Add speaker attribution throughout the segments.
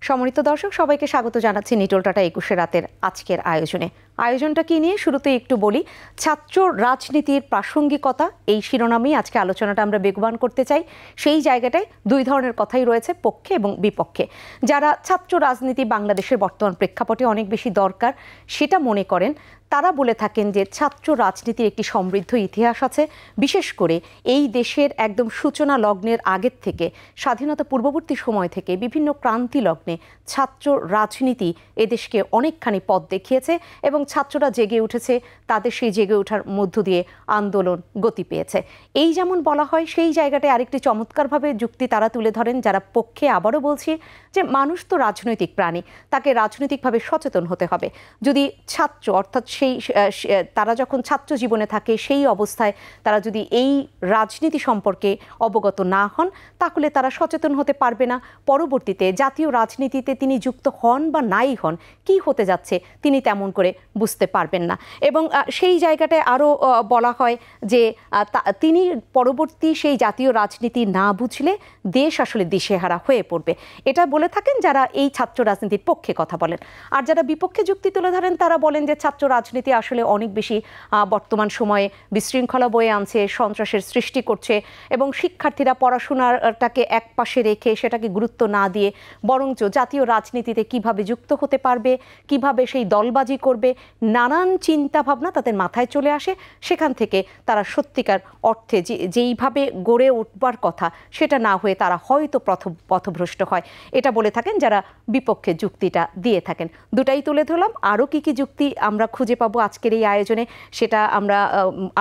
Speaker 1: সম্মানিত দর্শক, সবাইকে স্বাগত জানাচ্ছি নিটোল টাটা ২১ রাতের আজকের আয়োজনে। আয়োজনটা কি নিয়ে শুরুতে একটু বলি। ছাত্র রাজনীতির প্রাসঙ্গিকতা, এই শিরোনামেই আজকে আলোচনাটা আমরা বেগবান করতে চাই। সেই জায়গাটায় দুই ধরনের কথাই রয়েছে, পক্ষে এবং বিপক্ষে। যারা ছাত্র রাজনীতি বাংলাদেশের বর্তমান প্রেক্ষাপটে অনেক বেশি দরকার সেটা মনে করেন, তারা বলে থাকেন যে ছাত্র রাজনীতির একটি সমৃদ্ধ ইতিহাস আছে। বিশেষ করে এই দেশের একদম সূচনা লগ্নের আগের থেকে, স্বাধীনতা পূর্ববর্তী সময় থেকে বিভিন্ন ক্রান্তি লগ্নে ছাত্র রাজনীতি এদেশকে অনেকখানি পথ দেখিয়েছে এবং ছাত্ররা জেগে উঠেছে। তাদের সেই জেগে ওঠার মধ্য দিয়ে আন্দোলন গতি পেয়েছে। এই যেমন বলা হয়, সেই জায়গাটায় আরেকটি চমৎকারভাবে যুক্তি তারা তুলে ধরেন যারা পক্ষে। আবারও বলছি যে মানুষ তো রাজনৈতিক প্রাণী, তাকে রাজনৈতিকভাবে সচেতন হতে হবে। যদি ছাত্র অর্থাৎ তারা যখন ছাত্র জীবনে থাকে সেই অবস্থায় তারা যদি এই রাজনীতি সম্পর্কে অবগত না হন, তাহলে তারা সচেতন হতে পারবে না। পরবর্তীতে জাতীয় রাজনীতিতে তিনি যুক্ত হন বা নাই হন, কি হতে যাচ্ছে তিনি তেমন করে বুঝতে পারবেন না। এবং সেই জায়গাটায় আরও বলা হয় যে তিনি পরবর্তী সেই জাতীয় রাজনীতি না বুঝলে দেশ আসলে দিশেহারা হয়ে পড়বে। এটা বলে থাকেন যারা এই ছাত্র রাজনীতির পক্ষে কথা বলেন। আর যারা বিপক্ষে যুক্তি তুলে ধরেন তারা বলেন যে ছাত্র রাজনীতি আসলে অনেক বেশি বর্তমান সময়ে বিশৃঙ্খলা বয়ে আনছে, সন্ত্রাসের সৃষ্টি করছে এবং শিক্ষার্থীরা পড়াশোনাটাকে এক পাশে রেখে সেটাকে গুরুত্ব না দিয়ে বরঞ্চ জাতীয় রাজনীতিতে কিভাবে যুক্ত হতে পারবে, কিভাবে সেই দলবাজি করবে, নানান চিন্তা ভাবনা তাদের মাথায় চলে আসে। সেখান থেকে তারা সত্যিকার অর্থে যেইভাবে গড়ে উঠবার কথা সেটা না হয়ে তারা হয়তো পথভ্রষ্ট হয়। এটা বলে থাকেন যারা বিপক্ষে যুক্তিটা দিয়ে থাকেন। দুটাই তুলে ধরলাম। আরও কি কি যুক্তি আমরা খুঁজে পাবো আজকের এই আয়োজনে সেটা আমরা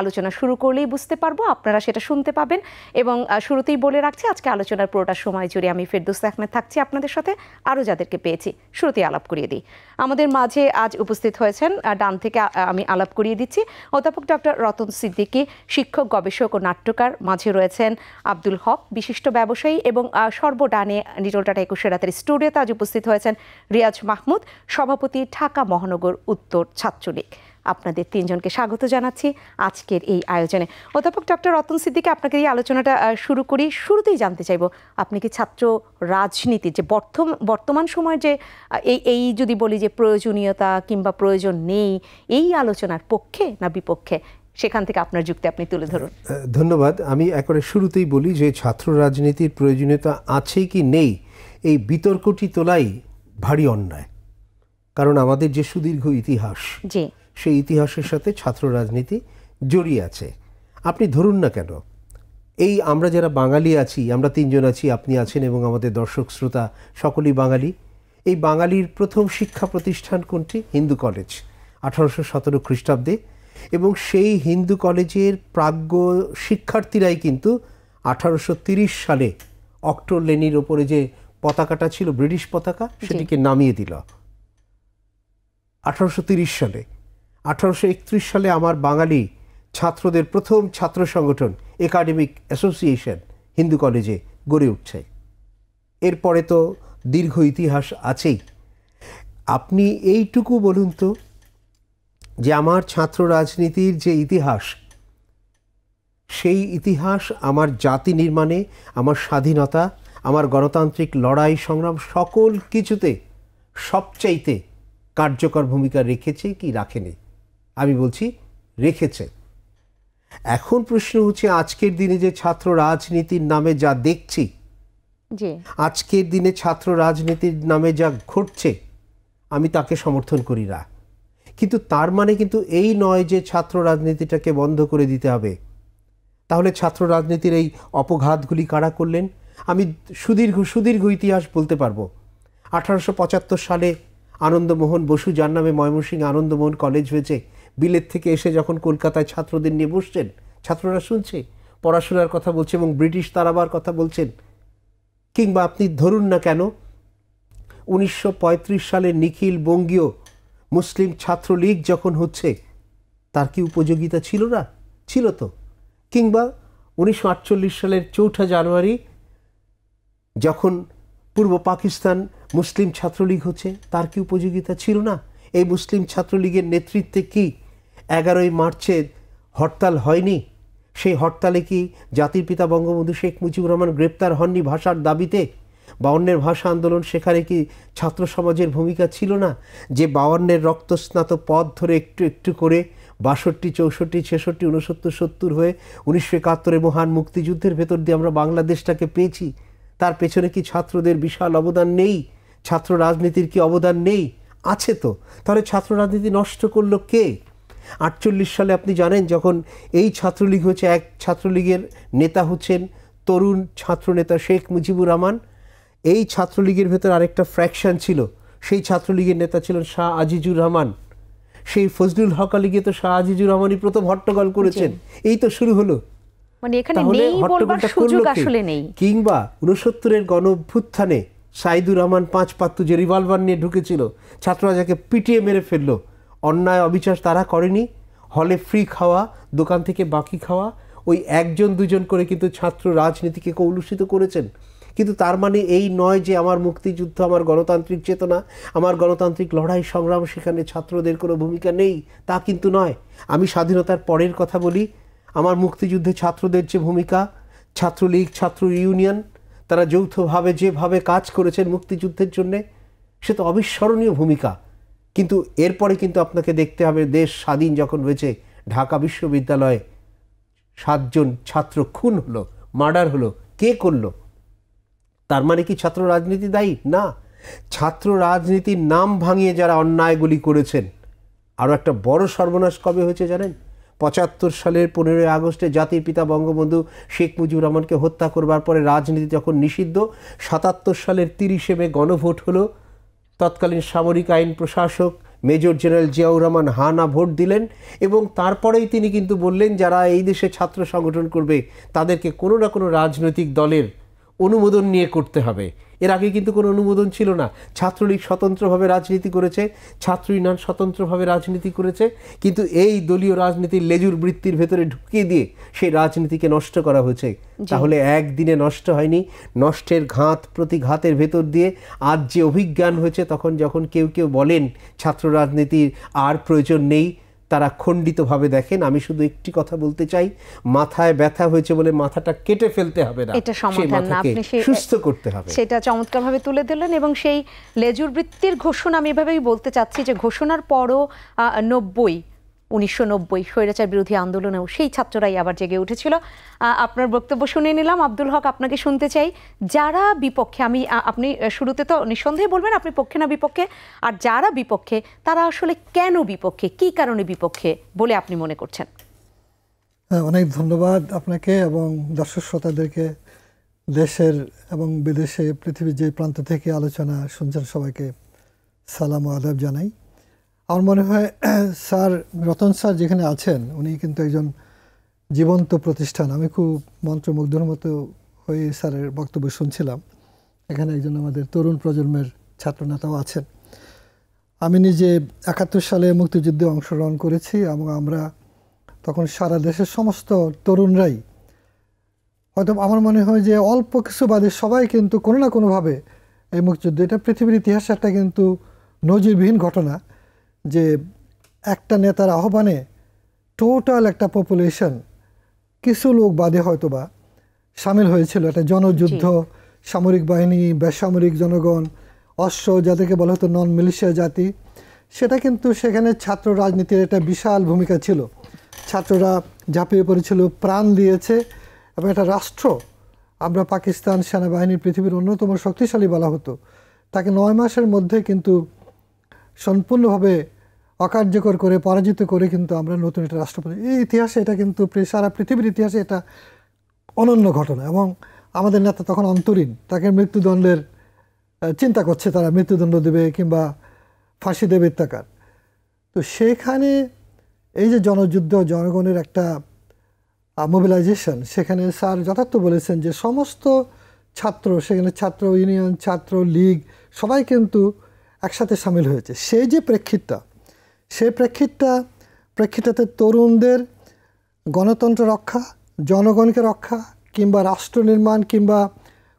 Speaker 1: আলোচনা শুরু করলেই বুঝতে পারবো, আপনারা সেটা শুনতে পাবেন। এবং শুরুতেই বলে রাখছি, আজকে আলোচনার পুরোটা সময় জুড়ে আমি ফেরদৌস আহমেদ থাকছি আপনাদের সাথে। আরও যাদেরকে পেয়েছি শুরুতেই আলাপ করিয়ে দিই। আমাদের মাঝে আজ উপস্থিত হয়েছেন, ডান থেকে আমি আলাপ করিয়ে দিচ্ছি, অধ্যাপক ডক্টর রতন সিদ্দিকী, শিক্ষক, গবেষক ও নাট্যকার। মাঝে রয়েছেন আব্দুল হক, বিশিষ্ট ব্যবসায়ী। এবং সর্বডানে নিটোল টাটা ২১ রাতের স্টুডিওতে আজ উপস্থিত হয়েছেন রিয়াজ মাহমুদ, সভাপতি, ঢাকা মহানগর উত্তর ছাত্রলীগ। আপনাদের তিনজনকে স্বাগত জানাচ্ছি আজকের এই আয়োজনে। অধ্যাপক ডক্টর রতন সিদ্দিকী, আপনাকে এই আলোচনাটা শুরু করি। শুরুতেই জানতে চাইব, আপনি কি ছাত্র রাজনীতি যে বর্তমান সময় যে এই যদি বলি যে প্রয়োজনীয়তা কিংবা প্রয়োজন নেই, এই আলোচনার পক্ষে না বিপক্ষে, সেখান থেকে আপনার যুক্তি আপনি তুলে ধরুন।
Speaker 2: ধন্যবাদ। আমি একবারে শুরুতেই বলি যে ছাত্র রাজনীতির প্রয়োজনীয়তা আছে কি নেই, এই বিতর্কটি তোলাই ভারী অন্যায়। কারণ আমাদের যে সুদীর্ঘ ইতিহাস, সেই ইতিহাসের সাথে ছাত্র রাজনীতি জড়িয়ে আছে। আপনি ধরুন না কেন, এই আমরা যারা বাঙালি আছি, আমরা তিনজন আছি, আপনি আছেন এবং আমাদের দর্শক শ্রোতা সকলেই বাঙালি। এই বাঙালির প্রথম শিক্ষা প্রতিষ্ঠান কোনটি? হিন্দু কলেজ, 1817 খ্রিস্টাব্দে। এবং সেই হিন্দু কলেজের প্রাজ্ঞ শিক্ষার্থীরাই কিন্তু 1830 সালে অক্টোর লেনির ওপরে যে পতাকাটা ছিল, ব্রিটিশ পতাকা, সেটিকে নামিয়ে দিল 1830 সালে। 1831 সালে আমার বাঙালি ছাত্রদের প্রথম ছাত্র সংগঠন একাডেমিক অ্যাসোসিয়েশন হিন্দু কলেজে গড়ে উঠছে। এরপরে তো দীর্ঘ ইতিহাস আছেই। আপনি এইটুকু বলুন তো যে আমার ছাত্র রাজনীতির যে ইতিহাস, সেই ইতিহাস আমার জাতি নির্মাণে, আমার স্বাধীনতা, আমার গণতান্ত্রিক লড়াই সংগ্রাম সকল কিছুতে সবচাইতে কার্যকর ভূমিকা রেখেছে কি রাখেনি? আমি বলছি রেখেছে। এখন প্রশ্ন হচ্ছে, আজকের দিনে যে ছাত্র রাজনীতির নামে যা দেখছি, আজকের দিনে ছাত্র রাজনীতির নামে যা ঘটছে, আমি তাকে সমর্থন করি না। কিন্তু তার মানে কিন্তু এই নয় যে ছাত্র রাজনীতিটাকে বন্ধ করে দিতে হবে। তাহলে ছাত্র রাজনীতির এই অপঘাতগুলি কারা করলেন? আমি সুদীর্ঘ ইতিহাস বলতে পারবো। 1875 সালে আনন্দমোহন বসু, যার নামে ময়মনসিংহে আনন্দমোহন কলেজ হয়েছে, বিলেত থেকে এসে যখন কলকাতায় ছাত্রদের নিয়ে বসছেন, ছাত্ররা শুনছে, পড়াশোনার কথা বলছে এবং ব্রিটিশ তাড়াবার কথা বলছেন। কিংবা আপনি ধরুন না কেন, 1935 সালে নিখিল বঙ্গীয় মুসলিম ছাত্রলীগ যখন হচ্ছে, তার কি উপযোগিতা ছিল না? ছিল তো। কিংবা 1948 সালের 4 জানুয়ারি যখন পূর্ব পাকিস্তান মুসলিম ছাত্রলীগ হচ্ছে, তার কি উপযোগিতা ছিল না? এই মুসলিম ছাত্রলীগের নেতৃত্বে কি 11ই মার্চে হরতাল হয়নি? সেই হরতালে কি জাতির পিতা বঙ্গবন্ধু শেখ মুজিবুর রহমান গ্রেপ্তার হননি ভাষার দাবিতে? 52-এর ভাষা আন্দোলন, সেখানে কি ছাত্র সমাজের ভূমিকা ছিল না? যে 52-এর রক্তস্নাত পথ ধরে একটু একটু করে 62, 64, 66, 69, 70 হয়ে 1971-এর মহান মুক্তিযুদ্ধের ভেতর দিয়ে আমরা বাংলাদেশটাকে পেয়েছি। তার পেছনে কি ছাত্রদের বিশাল অবদান নেই? ছাত্র রাজনীতির কি অবদান নেই? আছে তো। তাহলে ছাত্র রাজনীতি নষ্ট করলো কে? 48 সালে আপনি জানেন যখন এই ছাত্রলীগ হচ্ছে, এক ছাত্রলীগের নেতা হচ্ছেন তরুণ ছাত্রনেতা শেখ মুজিবুর রহমান। এই ছাত্রলীগের ভেতর আরেকটা ফ্র্যাকশন ছিল, সেই ছাত্রলীগের নেতা ছিলেন শাহ আজিজুর রহমান। সেই ফজলুল হক আলীকে তো শাহ আজিজুর রহমানই প্রথম হট্টগোল করেছেন। এই তো শুরু হলো।
Speaker 1: মানে এখানে নেই বলবার সুযোগ আসলে নেই।
Speaker 2: কিংবা 69-এর গণ অভ্যুত্থানে সাইদুর রহমান 5 পাত্তু যে রিভলভার নিয়ে ঢুকেছিল, ছাত্ররা যাকে পিটিয়ে মেরে ফেললো, অন্যায় অবিচার তারা করেনি। হলে ফ্রি খাওয়া, দোকান থেকে বাকি খাওয়া, ওই একজন দুজন করে কিন্তু ছাত্র রাজনীতিকে কলুষিত করেছেন। কিন্তু তার মানে এই নয় যে আমার মুক্তিযুদ্ধ, আমার গণতান্ত্রিক চেতনা, আমার গণতান্ত্রিক লড়াই সংগ্রাম, সেখানে ছাত্রদের কোনো ভূমিকা নেই, তা কিন্তু নয়। আমি স্বাধীনতার পরের কথা বলি, আমার মুক্তিযুদ্ধে ছাত্রদের যে ভূমিকা, ছাত্রলীগ, ছাত্র ইউনিয়ন, তারা যৌথভাবে যেভাবে কাজ করেছেন মুক্তিযুদ্ধের জন্যে, সে তো অবিস্মরণীয় ভূমিকা। কিন্তু এরপরে কিন্তু আপনাকে দেখতে হবে, দেশ স্বাধীন যখন হয়েছে, ঢাকা বিশ্ববিদ্যালয়ে 7 জন ছাত্র খুন হলো, মার্ডার হলো। কে করলো? তার মানে কি ছাত্র রাজনীতি দায়ী? না। ছাত্র রাজনীতির নাম ভাঙিয়ে যারা অন্যায়গুলি করেছেন। আরও একটা বড় সর্বনাশ কবে হয়েছে জানেন? 75 সালের 15ই আগস্টে জাতির পিতা বঙ্গবন্ধু শেখ মুজিবুর রহমানকে হত্যা করবার পরে রাজনীতি যখন নিষিদ্ধ, 77 সালের 30 মে গণভোট হলো। তৎকালীন সামরিক আইন প্রশাসক মেজর জেনারেল জিয়াউর রহমান হানা ভোট দিলেন, এবং তারপরেই তিনি কিন্তু বললেন যারা এই দেশে ছাত্র সংগঠন করবে তাদেরকে কোনো না কোনো রাজনৈতিক দলের অনুমোদন নিয়ে করতে হবে। এর আগে কিন্তু কোনো অনুমোদন ছিল না। ছাত্রলীগ স্বতন্ত্রভাবে রাজনীতি করেছে, ছাত্র ইউনিয়ন স্বতন্ত্রভাবে রাজনীতি করেছে, কিন্তু এই দলীয় রাজনীতির লেজুর বৃত্তির ভেতরে ঢুকিয়ে দিয়ে সেই রাজনীতিকে নষ্ট করা হয়েছে। তাহলে একদিনে নষ্ট হয়নি, নষ্টের ঘাত প্রতিঘাতের ভেতর দিয়ে আজ যে অভিজ্ঞান হয়েছে, তখন যখন কেউ কেউ বলেন ছাত্র রাজনীতির আর প্রয়োজন নেই, তারা খণ্ডিতভাবে দেখেন। আমি শুধু একটি কথা বলতে চাই, মাথায় ব্যথা হয়েছে বলে মাথাটা কেটে ফেলতে হবে না,
Speaker 1: এটা সমাধান না, আপনি
Speaker 2: সুস্থ করতে হবে।
Speaker 1: সেটা চমৎকারভাবে তুলে দিলেন। এবং সেই লেজুর বৃত্তির ঘোষণা, আমি এভাবেই বলতে চাচ্ছি যে ঘোষণার পরও 1990 স্বৈরাচার বিরোধী আন্দোলনেও সেই ছাত্ররাই আবার জেগে উঠেছিল। আপনার বক্তব্য শুনে নিলাম। আব্দুল হক, আপনাকে শুনতে চাই, যারা বিপক্ষে, আপনি শুরুতে তো নিঃসন্দেহে বলবেন আপনি পক্ষে না বিপক্ষে, আর যারা বিপক্ষে তারা আসলে কেন বিপক্ষে, কি কারণে বিপক্ষে বলে আপনি মনে করছেন?
Speaker 3: অনেক ধন্যবাদ আপনাকে এবং দর্শক শ্রোতাদেরকে, দেশের এবং বিদেশে পৃথিবীর যে প্রান্ত থেকে আলোচনা শুনছেন সবাইকে সালাম ও আদাব জানাই। আমার মনে হয় স্যার রতন স্যার যেখানে আছেন, উনি কিন্তু একজন জীবন্ত প্রতিষ্ঠান। আমি খুব মন্ত্রমুগ্ধর মতো হয়ে স্যারের বক্তব্য শুনছিলাম। এখানে একজন আমাদের তরুণ প্রজন্মের ছাত্রনেতাও আছেন। আমি নিজে 71 সালে মুক্তিযুদ্ধে অংশগ্রহণ করেছি এবং আমরা তখন সারা দেশের সমস্ত তরুণরাই, হয়তো আমার মনে হয় যে অল্প কিছু বাদে সবাই কিন্তু কোনো না কোনোভাবে এই মুক্তিযুদ্ধ, এটা পৃথিবীর ইতিহাসে একটা কিন্তু নজিরবিহীন ঘটনা যে একটা নেতার আহ্বানে টোটাল একটা পপুলেশন কিছু লোক বাদে হয়তো বা সামিল হয়েছিল। একটা জনযুদ্ধ, সামরিক বাহিনী, বেসামরিক জনগণ, অশ্ব, যাদেরকে বলা হতো নন মিলিশিয়া জাতি, সেটা কিন্তু সেখানে ছাত্র রাজনীতির একটা বিশাল ভূমিকা ছিল। ছাত্ররা ঝাঁপিয়ে পড়েছিল, প্রাণ দিয়েছে, এবং একটা রাষ্ট্র, আমরা পাকিস্তান সেনাবাহিনী পৃথিবীর অন্যতম শক্তিশালী বলা হতো, তাকে 9 মাসের মধ্যে কিন্তু সম্পূর্ণভাবে অকার্যকর করে, পরাজিত করে কিন্তু আমরা নতুন একটা রাষ্ট্রপতি, এই ইতিহাসে এটা কিন্তু সারা পৃথিবীর ইতিহাসে এটা অনন্য ঘটনা। এবং আমাদের নেতা তখন অন্তরীণ, তাকে মৃত্যুদণ্ডের চিন্তা করছে, তারা মৃত্যুদণ্ড দেবে কিংবা ফাঁসি দেবে ইত্যাকার। তো সেখানে এই যে জনযুদ্ধ, জনগণের একটা মোবিলাইজেশন, সেখানে স্যার যথার্থ বলেছেন যে সমস্ত ছাত্র, সেখানে ছাত্র ইউনিয়ন, ছাত্র লীগ সবাই কিন্তু একসাথে সামিল হয়েছে। সেই যে প্রেক্ষিতটা, সেই প্রেক্ষিতটাতে তরুণদের গণতন্ত্র রক্ষা, জনগণকে রক্ষা, কিংবা রাষ্ট্র নির্মাণ, কিংবা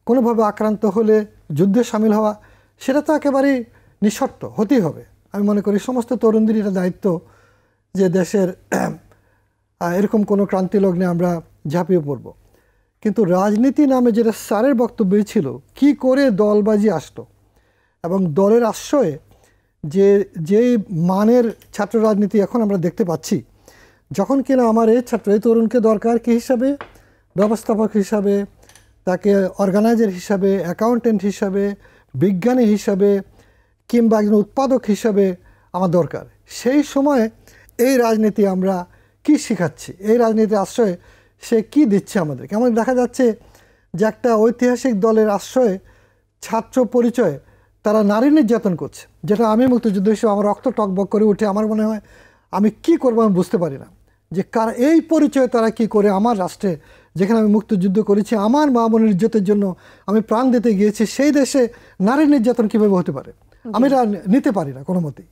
Speaker 3: কোনোভাবে আক্রান্ত হলে যুদ্ধে সামিল হওয়া, সেটা তো একেবারেই নিঃশর্ত হতেই হবে। আমি মনে করি সমস্ত তরুণদের এটা দায়িত্ব যে দেশের এরকম কোনো ক্রান্তি লগ্নে আমরা ঝাঁপিয়ে পড়ব। কিন্তু রাজনীতি নামে যেটা স্যারের বক্তব্য ছিল কি করে দলবাজি আসতো এবং দলের আশ্রয়ে যেই মানের ছাত্র রাজনীতি এখন আমরা দেখতে পাচ্ছি, যখন কিনা আমার এই তরুণকে দরকার কি হিসাবে, ব্যবস্থাপক হিসাবে, তাকে অর্গানাইজার হিসাবে, অ্যাকাউন্টেন্ট হিসাবে, বিজ্ঞানী হিসাবে কিংবা একজন উৎপাদক হিসাবে আমার দরকার। সেই সময়ে এই রাজনীতি আমরা কি শেখাচ্ছি, এই রাজনীতির আশ্রয়ে সে কি দিচ্ছে আমাদেরকে? আমাদের দেখা যাচ্ছে যে একটা ঐতিহাসিক দলের আশ্রয়ে ছাত্র পরিচয়ে তারা নারী নির্যাতন করছে, যেটা আমি মুক্তিযুদ্ধ হিসেবে আমার রক্ত টকবক করে উঠে আমার মনে হয় আমি কি করবো আমি বুঝতে পারি না যে এই পরিচয়ে তারা কি করে আমার রাষ্ট্রে, যেখানে আমি মুক্তিযুদ্ধ করেছি, আমার মা বোনের ইজ্জতের জন্য আমি প্রাণ দিতে গিয়েছি, সেই দেশে নারী নির্যাতন কীভাবে হতে পারে? আমি এটা নিতে পারি না কোনো মতেই।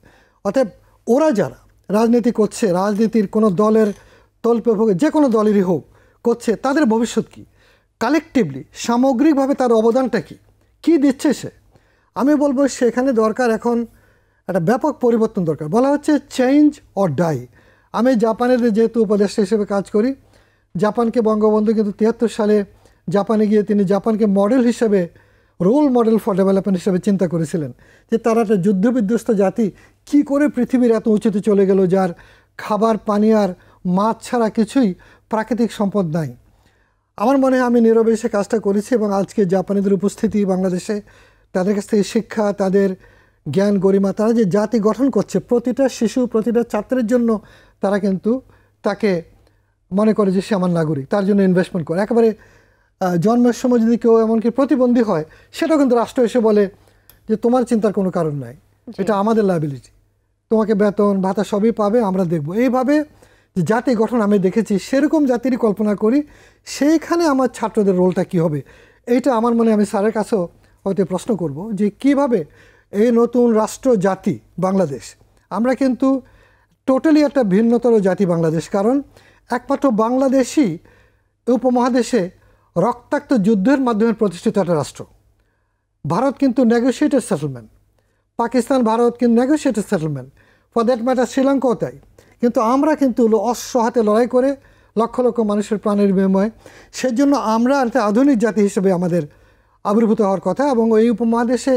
Speaker 3: অতএব ওরা যারা রাজনীতি করছে, রাজনীতির কোনো দলের তল্পে যে কোনো দলেরই হোক করছে, তাদের ভবিষ্যৎ কী? কালেকটিভলি সামগ্রিকভাবে তার অবদানটা কী দিচ্ছে সে? আমি বলবো সেখানে দরকার এখন একটা ব্যাপক পরিবর্তন দরকার। বলা হচ্ছে চেঞ্জ অর ডাই। আমি জাপানের যেহেতু উপদেষ্টা হিসেবে কাজ করি, জাপানকে বঙ্গবন্ধু কিন্তু 73 সালে জাপানে গিয়ে তিনি জাপানকে মডেল হিসেবে, রোল মডেল ফর ডেভেলপমেন্ট হিসেবে চিন্তা করেছিলেন যে তারা একটা যুদ্ধবিধ্বস্ত জাতি কি করে পৃথিবীর এত উঁচুতে চলে গেল, যার খাবার পানি আর মাছ ছাড়া কিছুই প্রাকৃতিক সম্পদ নাই। আমার মনে হয় আমি নীরবে এসে কাজটা করেছি এবং আজকে জাপানিদের উপস্থিতি বাংলাদেশে, তাদের কাছ থেকে শিক্ষা, তাদের জ্ঞান গরিমা, তারা যে জাতি গঠন করছে, প্রতিটা শিশু প্রতিটা ছাত্রের জন্য তারা কিন্তু তাকে মনে করে যে সে আমার নাগরিক, তার জন্য ইনভেস্টমেন্ট করে। একেবারে জন্মের সময় যদি কেউ এমনকি প্রতিবন্ধী হয়, সেটাও কিন্তু রাষ্ট্র এসে বলে যে তোমার চিন্তার কোনো কারণ নাই, এটা আমাদের লায়াবিলিটি, তোমাকে বেতন ভাতা সবই পাবে, আমরা দেখব। এইভাবে যে জাতি গঠন আমি দেখেছি, সেরকম জাতিরই কল্পনা করি। সেইখানে আমার ছাত্রদের রোলটা কি হবে, এইটা আমার মনে আমি স্যারের কাছেও হয়তো প্রশ্ন করব যে কিভাবে এই নতুন রাষ্ট্র জাতি বাংলাদেশ, আমরা কিন্তু টোটালি একটা ভিন্নতর জাতি বাংলাদেশ। কারণ একমাত্র বাংলাদেশই উপমহাদেশে রক্তাক্ত যুদ্ধের মাধ্যমে প্রতিষ্ঠিত একটা রাষ্ট্র। ভারত কিন্তু নেগোসিয়েটেড সেটেলমেন্ট, পাকিস্তান ভারত কিন্তু negotiated settlement, for that matter শ্রীলঙ্কাও তাই। কিন্তু আমরা কিন্তু অস্ত্র হাতে লড়াই করে লক্ষ লক্ষ মানুষের প্রাণের বিনিময়ে, সেজন্য আমরা একটা আধুনিক জাতি হিসেবে আমাদের আবির্ভূত হওয়ার কথা। এবং এই উপমহাদেশে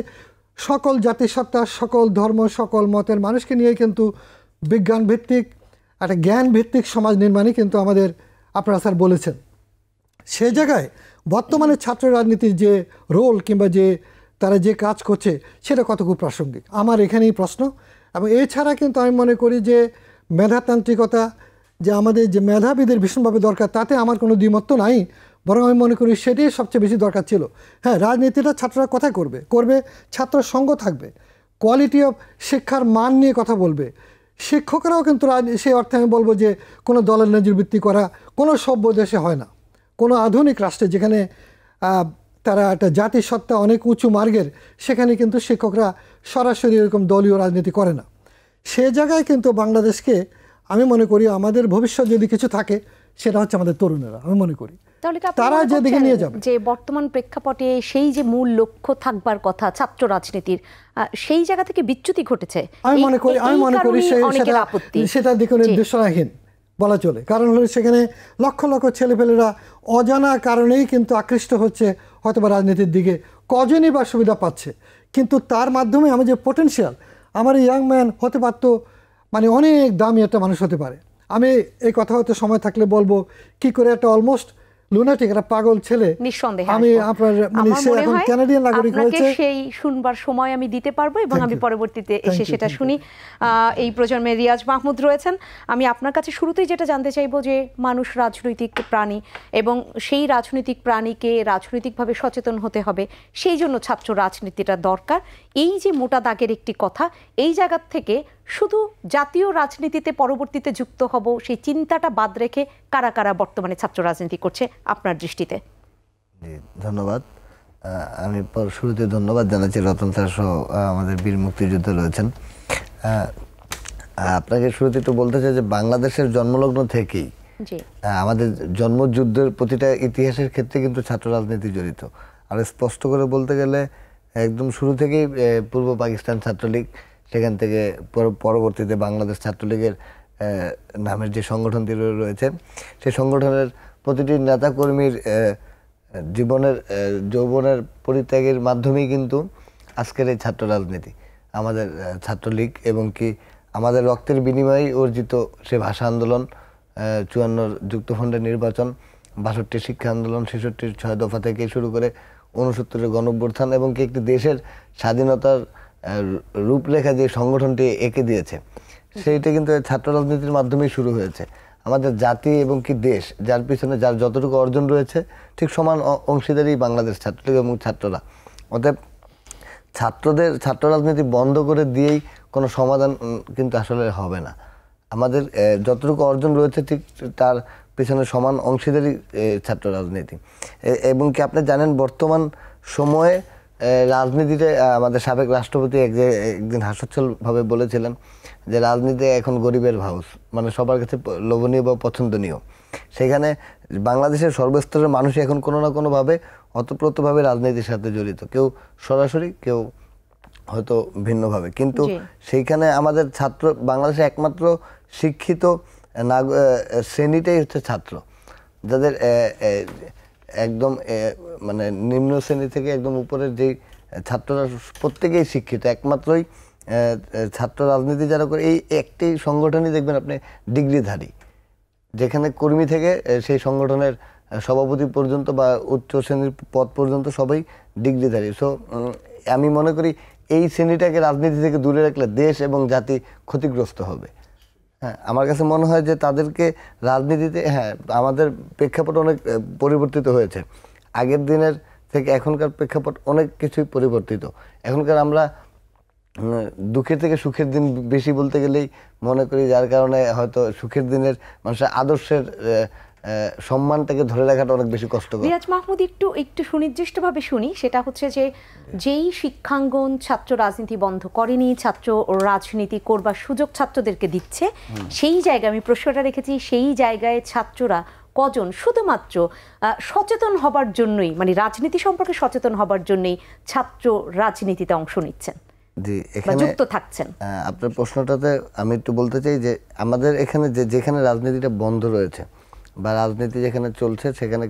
Speaker 3: সকল জাতিসত্তা, সকল ধর্ম, সকল মতের মানুষকে নিয়ে কিন্তু বিজ্ঞান ভিত্তিক একটা জ্ঞান ভিত্তিক সমাজ নির্মাণই কিন্তু আমাদের আপনারা স্যার বলেছেন। সে জায়গায় বর্তমানে ছাত্র রাজনীতির যে রোল কিংবা যে তারা যে কাজ করছে সেটা কতটুকু প্রাসঙ্গিক, আমার এখানেই প্রশ্ন। এবং এছাড়া কিন্তু আমি মনে করি যে মেধাতান্ত্রিকতা, যে আমাদের যে মেধাবীদের ভীষণভাবে দরকার, তাতে আমার কোনো দ্বিমত নাই, বরং আমি মনে করি সেটাই সবচেয়ে বেশি দরকার ছিল। হ্যাঁ, রাজনীতিটা ছাত্ররা কোথায় করবে ছাত্র সঙ্গ থাকবে, কোয়ালিটি অফ শিক্ষার মান নিয়ে কথা বলবে। শিক্ষকরাও কিন্তু সেই অর্থে আমি বলবো যে কোনো দলের নজিরবৃত্তি করা কোনো সভ্য দেশে হয় না। কোনো আধুনিক রাষ্ট্রে যেখানে তারা একটা জাতিসত্তা অনেক উঁচু মার্গের, সেখানে কিন্তু শিক্ষকরা সরাসরি এরকম দলীয় রাজনীতি করে না। সে জায়গায় কিন্তু বাংলাদেশকে আমি মনে করি আমাদের ভবিষ্যৎ যদি কিছু থাকে সেটা হচ্ছে আমাদের তরুণেরা। আমি মনে করি তারা যেদিকে নিয়ে যাবে,
Speaker 1: যে বর্তমান প্রেক্ষাপটে সেই যে মূল লক্ষ্য থাকবার কথা ছাত্র রাজনীতির, সেই জায়গা থেকে বিচ্যুতি ঘটেছে
Speaker 3: আমি মনে করি সেটা দিকে নির্দেশনাহীন বলা চলে। কারণ হলো সেখানে লক্ষ লক্ষ ছেলেপেলেরা অজানা কারণেই কিন্তু আকৃষ্ট হচ্ছে হয়তোবা রাজনীতির দিকে, কজনই বা সুবিধা পাচ্ছে, কিন্তু তার মাধ্যমে আমার যে পোটেনশিয়াল, আমার ইয়াং ম্যান হতে পারতো, মানে অনেক দামি একটা মানুষ হতে পারে। আমি এই কথা হয়তো সময় থাকলে বলবো কি করে একটা অলমোস্ট লুনাটিক একটা পাগল ছেলে,
Speaker 1: নিঃসন্দেহে
Speaker 3: আমি আপনার মানে সে এখন কানাডিয়ান নাগরিক হয়েছে,
Speaker 1: সেই শুনবার সময় আমি দিতে পারবো এবং আমি পরবর্তীতে এসে সেটা শুনি। এই প্রজন্মে রিয়াজ মাহমুদ রয়েছেন। আমি আপনার কাছে শুরুতেই যেটা জানতে চাইবো যে মানুষ রাজনৈতিক প্রাণী এবং সেই রাজনৈতিক প্রাণীকে রাজনৈতিকভাবে সচেতন হতে হবে, সেই জন্য ছাত্র রাজনীতিটা দরকার। এই যে মোটা দাগের একটি কথা, এই জায়গা থেকে শুধু জাতীয় রাজনীতিতে পরবর্তীতে যুক্ত হব সেই চিন্তাটা বাদ রেখে কারা কারা বর্তমানে ছাত্র রাজনীতি করছে আপনার দৃষ্টিতে?
Speaker 4: ধন্যবাদ। আমি শুরুতে ধন্যবাদ জানাচ্ছি রতন স্যার সহ আমাদের বীর মুক্তিযোদ্ধা রয়েছেন। আপনাকে শুরুতে একটু বলতে চাই যে বাংলাদেশের জন্মলগ্ন থেকেই আমাদের জন্মযুদ্ধের প্রতিটা ইতিহাসের ক্ষেত্রে কিন্তু ছাত্র রাজনীতি জড়িত। আর স্পষ্ট করে বলতে গেলে একদম শুরু থেকেই পূর্ব পাকিস্তান ছাত্রলীগ, সেখান থেকে পরবর্তীতে বাংলাদেশ ছাত্রলীগের নামের যে সংগঠনটি রয়েছে, সেই সংগঠনের প্রতিটি নেতাকর্মীর জীবনের যৌবনের পরিত্যাগের মাধ্যমেই কিন্তু আজকের এই ছাত্র রাজনীতি, আমাদের ছাত্রলীগ, এবং কি আমাদের রক্তের বিনিময়ে অর্জিত সে ভাষা আন্দোলন, 54 যুক্তফ্রন্টের নির্বাচন, 62 শিক্ষা আন্দোলন, 66 6 দফা থেকে শুরু করে 69 গণঅভ্যুত্থান, এবং কি একটি দেশের স্বাধীনতার রূপরেখা যে সংগঠনটি এঁকে দিয়েছে, সেইটা কিন্তু ছাত্র রাজনীতির মাধ্যমেই শুরু হয়েছে। আমাদের জাতি এবং কি দেশ, যার পিছনে যার যতটুকু অর্জন রয়েছে, ঠিক সমান অংশীদারই বাংলাদেশ ছাত্রলীগ এবং ছাত্ররা। অতএব ছাত্র রাজনীতি বন্ধ করে দিয়েই কোনো সমাধান কিন্তু আসলে হবে না। আমাদের যতটুকু অর্জন রয়েছে ঠিক তার পিছনে সমান অংশীদারই ছাত্র রাজনীতি। এবং কি আপনি জানেন, বর্তমান সময়ে রাজনীতিতে আমাদের সাবেক রাষ্ট্রপতি একদিন হাস্যোচ্ছলভাবে বলেছিলেন যে রাজনীতি এখন গরিবের হাউস, মানে সবার কাছে লোভনীয় বা পছন্দনীয়। সেখানে বাংলাদেশের সর্বস্তরের মানুষই এখন কোনো না কোনোভাবে অতপ্রতভাবে রাজনীতির সাথে জড়িত, কেউ সরাসরি, কেউ হয়তো ভিন্নভাবে। কিন্তু সেইখানে আমাদের বাংলাদেশে একমাত্র শিক্ষিত শ্রেণীটাই হচ্ছে ছাত্র, যাদের একদম মানে নিম্ন শ্রেণী থেকে একদম উপরের যেই ছাত্ররা প্রত্যেকেই শিক্ষিত। একমাত্রই ছাত্র রাজনীতি যারা করে এই একটি সংগঠনই দেখবেন আপনি ডিগ্রিধারী, যেখানে কর্মী থেকে সেই সংগঠনের সভাপতি পর্যন্ত বা উচ্চ শ্রেণীর পদ পর্যন্ত সবাই ডিগ্রিধারী। সো আমি মনে করি এই শ্রেণীটাকে রাজনীতি থেকে দূরে রাখলে দেশ এবং জাতি ক্ষতিগ্রস্ত হবে। হ্যাঁ, আমার কাছে মনে হয় যে তাদেরকে রাজনীতিতে, হ্যাঁ আমাদের প্রেক্ষাপট অনেক পরিবর্তিত হয়েছে, আগের দিনের থেকে এখনকার প্রেক্ষাপট অনেক কিছুই পরিবর্তিত। এখনকার আমরা দুঃখের থেকে সুখের দিন বেশি বলতে গেলেই মনে করি, যার কারণে হয়তো সুখের দিনের মানুষের আদর্শের সম্মানটাকে ধরে রাখাটা অনেক বেশি কষ্টকর।
Speaker 1: রিয়াজ মাহমুদ, একটু সুনির্দিষ্টভাবে শুনি, সেটা হচ্ছে যে যেই শিক্ষাঙ্গন ছাত্র রাজনীতি বন্ধ করেনি, ছাত্র রাজনীতি করবার সুযোগ ছাত্রদেরকে দিচ্ছে, সেই জায়গায় আমি প্রশ্নটা রেখেছি, সেই জায়গায় ছাত্ররা কজন শুধুমাত্র সচেতন হবার জন্যই, মানে রাজনীতি সম্পর্কে সচেতন হবার জন্যই ছাত্র রাজনীতিতে অংশ নিচ্ছেন, যুক্ত থাকছেন?
Speaker 4: আপনার প্রশ্নটাতে আমি একটু বলতে চাই যে আমাদের এখানে যেখানে রাজনীতিটা বন্ধ রয়েছে বা রাজনীতি যেখানে চলছে, সেখানে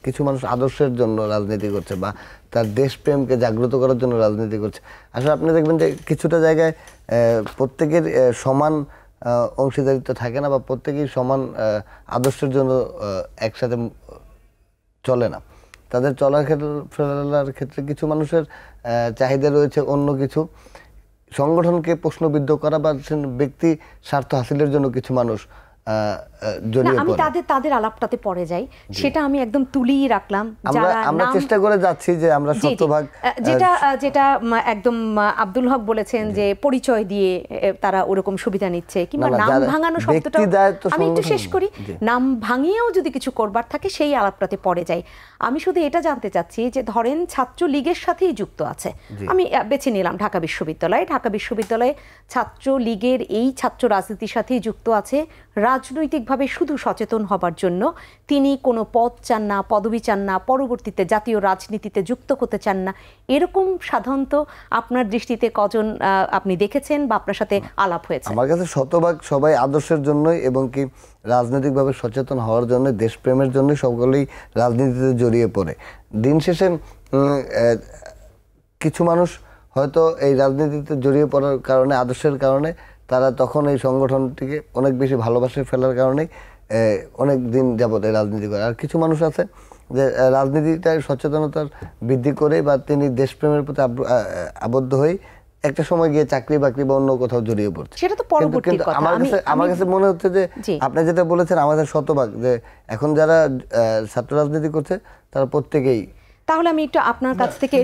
Speaker 4: কিছু মানুষ আদর্শের জন্য রাজনীতি করছে বা তার দেশপ্রেমকে জাগ্রত করার জন্য রাজনীতি করছে। আসলে আপনি দেখবেন যে কিছুটা জায়গায় প্রত্যেকের সমান অংশীদারিত্ব থাকে না, বা প্রত্যেকেই সমান আদর্শের জন্য একসাথে চলে না। তাদের চলার ক্ষেত্রে কিছু মানুষের চাহিদা রয়েছে অন্য কিছু, সংগঠনকে প্রশ্নবিদ্ধ করা বা ব্যক্তি স্বার্থ হাসিলের জন্য কিছু মানুষ
Speaker 1: আমি তাদের আলাপটাতে পড়ে যাই, সেটা আমি একদম তুলিয়ে রাখলাম।
Speaker 4: আমরা চেষ্টা করে যাচ্ছি যে আমরা শতভাগ,
Speaker 1: যেটা একদম আব্দুল হক বলেছেন যে পরিচয় দিয়ে তারা ওরকম সুবিধা নিচ্ছে, কিংবা নাম ভাঙানো শব্দটা আমি একটু শেষ করি, নাম ভাঙিয়েও যদি কিছু করবার থাকে সেই আলাপটাতে পড়ে যাই। আমি শুধু এটা জানতে চাচ্ছি যে ধরেন ছাত্র লীগের সাথেই যুক্ত আছে, আমি বেছে নিলাম ঢাকা বিশ্ববিদ্যালয়ে ছাত্র লীগের এই ছাত্র রাজনীতির সাথেই যুক্ত আছে, রাজনৈতিকভাবে শুধু সচেতন হবার জন্য তিনি কোনো পদ চান না, পদবি চান না, পরবর্তীতে জাতীয় রাজনীতিতে যুক্ত হতে চান না, এরকম সাধারণত আপনার দৃষ্টিতে কজন আপনি দেখেছেন বা আপনার সাথে আলাপ হয়েছে?
Speaker 4: আমার কাছে শতভাগ সবাই আদর্শের জন্যই এবং কি রাজনৈতিকভাবে সচেতন হওয়ার জন্য, দেশপ্রেমের জন্য সকলেই রাজনীতিতে জড়িয়ে পড়ে। দিন শেষে কিছু মানুষ হয়তো এই রাজনীতিতে জড়িয়ে পড়ার কারণে, আদর্শের কারণে তারা তখন এই সংগঠনটিকে অনেক বেশি ভালোবাসে ফেলার কারণেই অনেক দিন যাবত এই রাজনীতি করে। আর কিছু মানুষ আছে যে রাজনীতিটায় সচেতনতার বৃদ্ধি করে বা তিনি দেশপ্রেমের প্রতি আবদ্ধ হয়ে একটা সময় গিয়ে চাকরি বাকরি বা অন্য কোথাও জড়িয়ে পড়ছে।
Speaker 1: সেটা তো পরবর্তী কথা।
Speaker 4: আমার কাছে মনে হচ্ছে যে আপনি যেটা বলেছেন আমাদের শতভাগ, যে এখন যারা ছাত্র রাজনীতি করছে তারা প্রত্যেকেই।
Speaker 1: তাহলে আমি একটু আপনার কাছ থেকে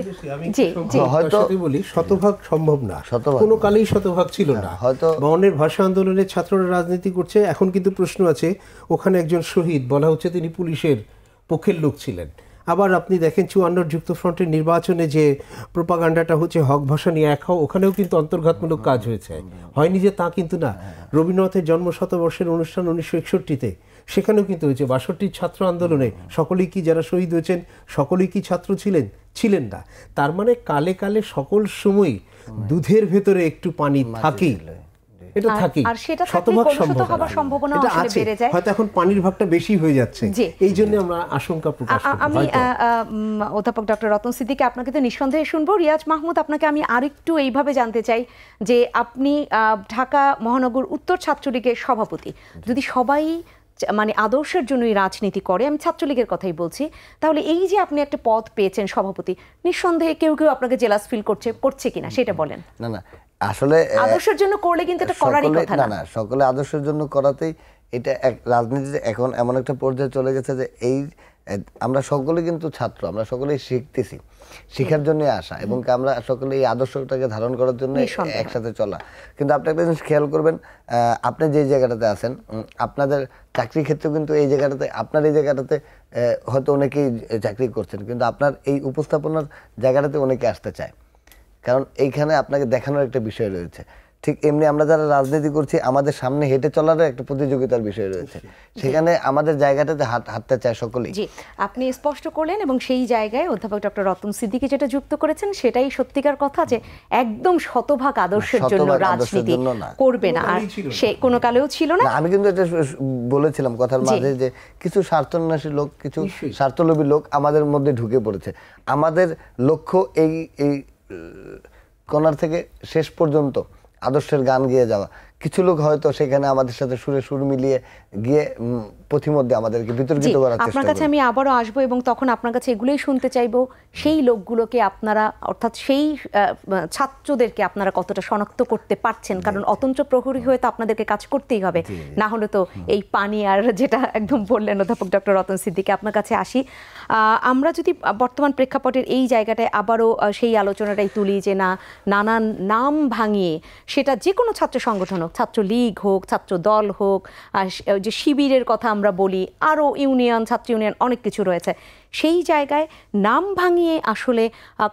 Speaker 2: হয়তো বলি শতভাগ সম্ভব না, কোনো কালেই শতভাগ ছিল না। হয়তো বাউন্নের ভাষা আন্দোলনে ছাত্ররা রাজনীতি করছে, এখন কিন্তু প্রশ্ন আছে, ওখানে একজন শহীদ বলা হচ্ছে তিনি পুলিশের পক্ষের লোক ছিলেন। আবার আপনি দেখেন 54 যুক্তফ্রন্টের নির্বাচনে যে প্রোপাগান্ডাটা হচ্ছে হক ভাষা নিয়ে এক হও, ওখানেও কিন্তু অন্তর্ঘাতমূলক কাজ হয়েছে, হয়নি যে তা কিন্তু না। রবীন্দ্রনাথের জন্ম শতবর্ষের অনুষ্ঠান 1961-তে, সেখানেও কিন্তু হয়েছে। 62 ছাত্র আন্দোলনে সকলেই কি, যারা শহীদ হয়েছেন সকলেই কি ছাত্র ছিলেন না। তার মানে কালে কালে সকল সময় দুধের ভেতরে একটু পানি থাকেই, এটা থাকেই,
Speaker 1: আর সেটা
Speaker 2: শতভাগ
Speaker 1: কলুষিত হওয়ার সম্ভাবনা
Speaker 2: এটা
Speaker 1: আসলে
Speaker 2: আছে।
Speaker 1: বেড়ে যায়।
Speaker 2: হয়তো এখন পানির ভাগটা বেশি হয়ে যাচ্ছে, এই জন্য আমরা আশঙ্কা প্রকাশ করি।
Speaker 1: আমি অধ্যাপক ডক্টর রতন সিদ্দিকী আপনাকে তো নিঃসন্দেহে শুনবো। রিয়াজ মাহমুদ, আপনাকে আমি আরেকটু এইভাবে জানতে চাই যে আপনি ঢাকা মহানগর উত্তর ছাত্রলীগের সভাপতি, যদি সবাই মানে আদর্শের জন্যই রাজনীতি করে, আমি ছাত্রলীগের কথাই বলছি, তাহলে এই যে আপনি একটা পদ পেয়েছেন সভাপতি, নিঃসন্দেহে কেউ কেউ আপনাকে জেলাস ফিল করছে কিনা সেটা বলেন।
Speaker 4: না না, আসলে
Speaker 1: আদর্শের জন্য করলে কিন্তু এটা করারই কথা না।
Speaker 4: না, সকলে আদর্শের জন্য করাতেই এটা রাজনীতিতে এখন এমন একটা পর্যায়ে চলে গেছে যে এই আমরা সকলে কিন্তু ছাত্র, আমরা সকলেই শিখতেছি, শিখার জন্য আসা, এবং আমরা সকলে এই আদর্শটাকে ধারণ করার জন্য একসাথে চলা। কিন্তু আপনি একটা জিনিস খেয়াল করবেন, আপনি যে জায়গাটাতে আছেন, আপনাদের চাকরি ক্ষেত্রে কিন্তু এই জায়গাটাতে, আপনার এই জায়গাটাতে হয়তো অনেকেই চাকরি করছেন, কিন্তু আপনার এই উপস্থাপনার জায়গাটাতে অনেকে আসতে চায়, কারণ এইখানে আপনাকে দেখানোর একটা বিষয় রয়েছে। ঠিক এমনি আমরা যারা রাজনীতি করছি, আমাদের সামনে হেঁটে চলারও একটা প্রতিযোগিতার বিষয় রয়েছে, সেখানে আমাদের জায়গাটাতে হাঁটতে চায় সকলেই।
Speaker 1: জি, আপনি স্পষ্ট করলেন, এবং সেই জায়গায় অধ্যাপক ডক্টর রতন সিদ্দিকী যেটা যুক্ত করেছেন সেটাই সত্যিকার কথা, যে একদম শতভাগ আদর্শের জন্য রাজনীতি করবে না, আর সে কোনো কালেও ছিল না।
Speaker 4: আমি কিন্তু এটা বলেছিলাম কথার মাঝে যে কিছু স্বার্থন্বেষী লোক, কিছু স্বার্থলোভী লোক আমাদের মধ্যে ঢুকে পড়েছে। আমাদের লক্ষ্য এই কোণার থেকে শেষ পর্যন্ত আদর্শের গান গেয়ে যাওয়া। কিছু লোক হয়তো সেখানে আমাদের সাথে সুরে সুর মিলিয়ে গিয়ে পথিমধ্যে আমাদেরকে বিতর্কিত করার চেষ্টা করে।
Speaker 1: আপনার কাছে আমি আবারও আসবো, এবং তখন আপনার কাছে এগুলোই শুনতে চাইবো, সেই লোকগুলোকে আপনারা, অর্থাৎ সেই ছাত্রদেরকে আপনারা কতটা শনাক্ত করতে পারছেন, কারণ অতন্ত্র প্রহরী হয়ে তো আপনাদেরকে কাজ করতেই হবে, না হলে তো এই পানি আর যেটা একদম বললেন অধ্যাপক ডক্টর রতন সিদ্দিকী, আপনার কাছে আসি। আমরা যদি বর্তমান প্রেক্ষাপটের এই জায়গাটায় আবারও সেই আলোচনাটাই তুলি, যে নানান নাম ভাঙিয়ে, সেটা যে কোনো ছাত্র সংগঠন হোক, ছাত্রলীগ হোক, ছাত্র দল হোক, যে শিবিরের কথা আমরা বলি, আরও ইউনিয়ন, ছাত্র ইউনিয়ন, অনেক কিছু রয়েছে, সেই জায়গায় নাম ভাঙিয়ে আসলে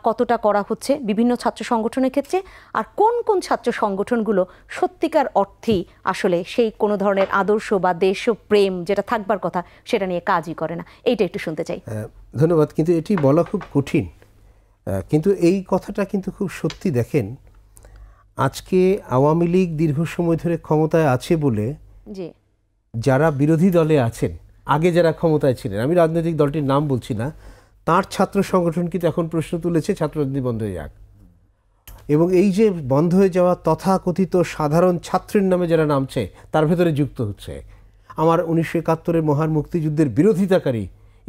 Speaker 1: কতটা করা হচ্ছে বিভিন্ন ছাত্র সংগঠনের ক্ষেত্রে, আর কোন কোন ছাত্র সংগঠনগুলো সত্যিকার অর্থেই আসলে সেই কোনো ধরনের আদর্শ বা দেশপ্রেম যেটা থাকবার কথা সেটা নিয়ে কাজই করে না, এইটা একটু শুনতে চাই।
Speaker 2: ধন্যবাদ। কিন্তু এটি বলা খুব কঠিন, কিন্তু এই কথাটা কিন্তু খুব সত্যি। দেখেন, আজকে আওয়ামী লীগ দীর্ঘ সময় ধরে ক্ষমতায় আছে বলে যারা বিরোধী দলে আছেন, আগে যারা ক্ষমতায় ছিলেন, আমি রাজনৈতিক দলটির নাম বলছি না, তার ছাত্র সংগঠন কিন্তু এখন প্রশ্ন তুলেছে ছাত্র রাজনীতি বন্ধ হয়ে যাক। এবং এই যে বন্ধ হয়ে যাওয়া তথাকথিত সাধারণ ছাত্রের নামে যারা নামছে, তার ভেতরে যুক্ত হচ্ছে আমার 1971-এর মহান মুক্তিযুদ্ধের বিরোধিতাকারী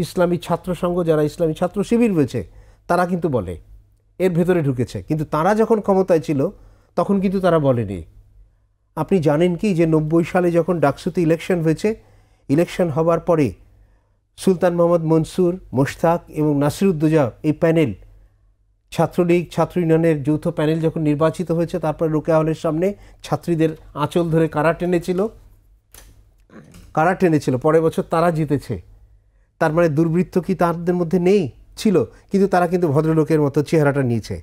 Speaker 2: ইসলামী ছাত্র সংঘ, যারা ইসলামী ছাত্র শিবির রয়েছে, তারা কিন্তু বলে এর ভেতরে ঢুকেছে। কিন্তু তারা যখন ক্ষমতায় ছিল তখন কিন্তু তারা বলেনি। আপনি জানেন কি যে 90 সালে যখন ডাকসুতে ইলেকশন হয়েছে, ইলেকশন হবার পরে সুলতান মোহাম্মদ মনসুর, মোশতাক এবং নাসিরুদ্দৌজা, এই প্যানেল, ছাত্রলীগ ছাত্র ইউনিয়নের যৌথ প্যানেল যখন নির্বাচিত হয়েছে, তারপর রোকেয়া হলের সামনে ছাত্রীদের আঁচল ধরে কারা টেনেছিল, পরের বছর তারা জিতেছে। তার মানে দুর্বৃত্ত কি তাদের মধ্যে নেই? ছিল, কিন্তু তারা কিন্তু ভদ্রলোকের মতো চেহারাটা নিয়েছে।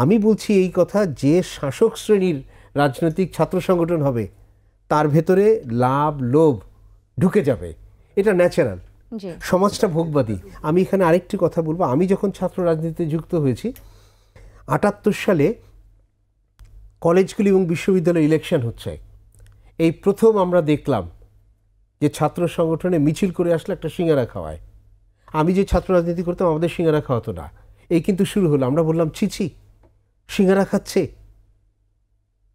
Speaker 2: আমি বলছি এই কথা, যে শাসক শ্রেণীর রাজনৈতিক ছাত্র সংগঠন হবে তার ভেতরে লাভ লোভ ঢুকে যাবে, এটা ন্যাচারাল। সমাজটা ভোগবাদী। আমি এখানে আরেকটি কথা বলবো, আমি যখন ছাত্র রাজনীতিতে যুক্ত হয়েছি 78 সালে কলেজগুলি এবং বিশ্ববিদ্যালয়ে ইলেকশন হচ্ছে, এই প্রথম আমরা দেখলাম যে ছাত্র সংগঠনে মিছিল করে আসলে একটা সিঙ্গারা খাওয়ায়। আমি যে ছাত্র রাজনীতি করতাম আমাদের সিঙ্গারা খাওয়াতো না, এই কিন্তু শুরু হলো। আমরা বললাম ছি সিঙ্গারা খাচ্ছে,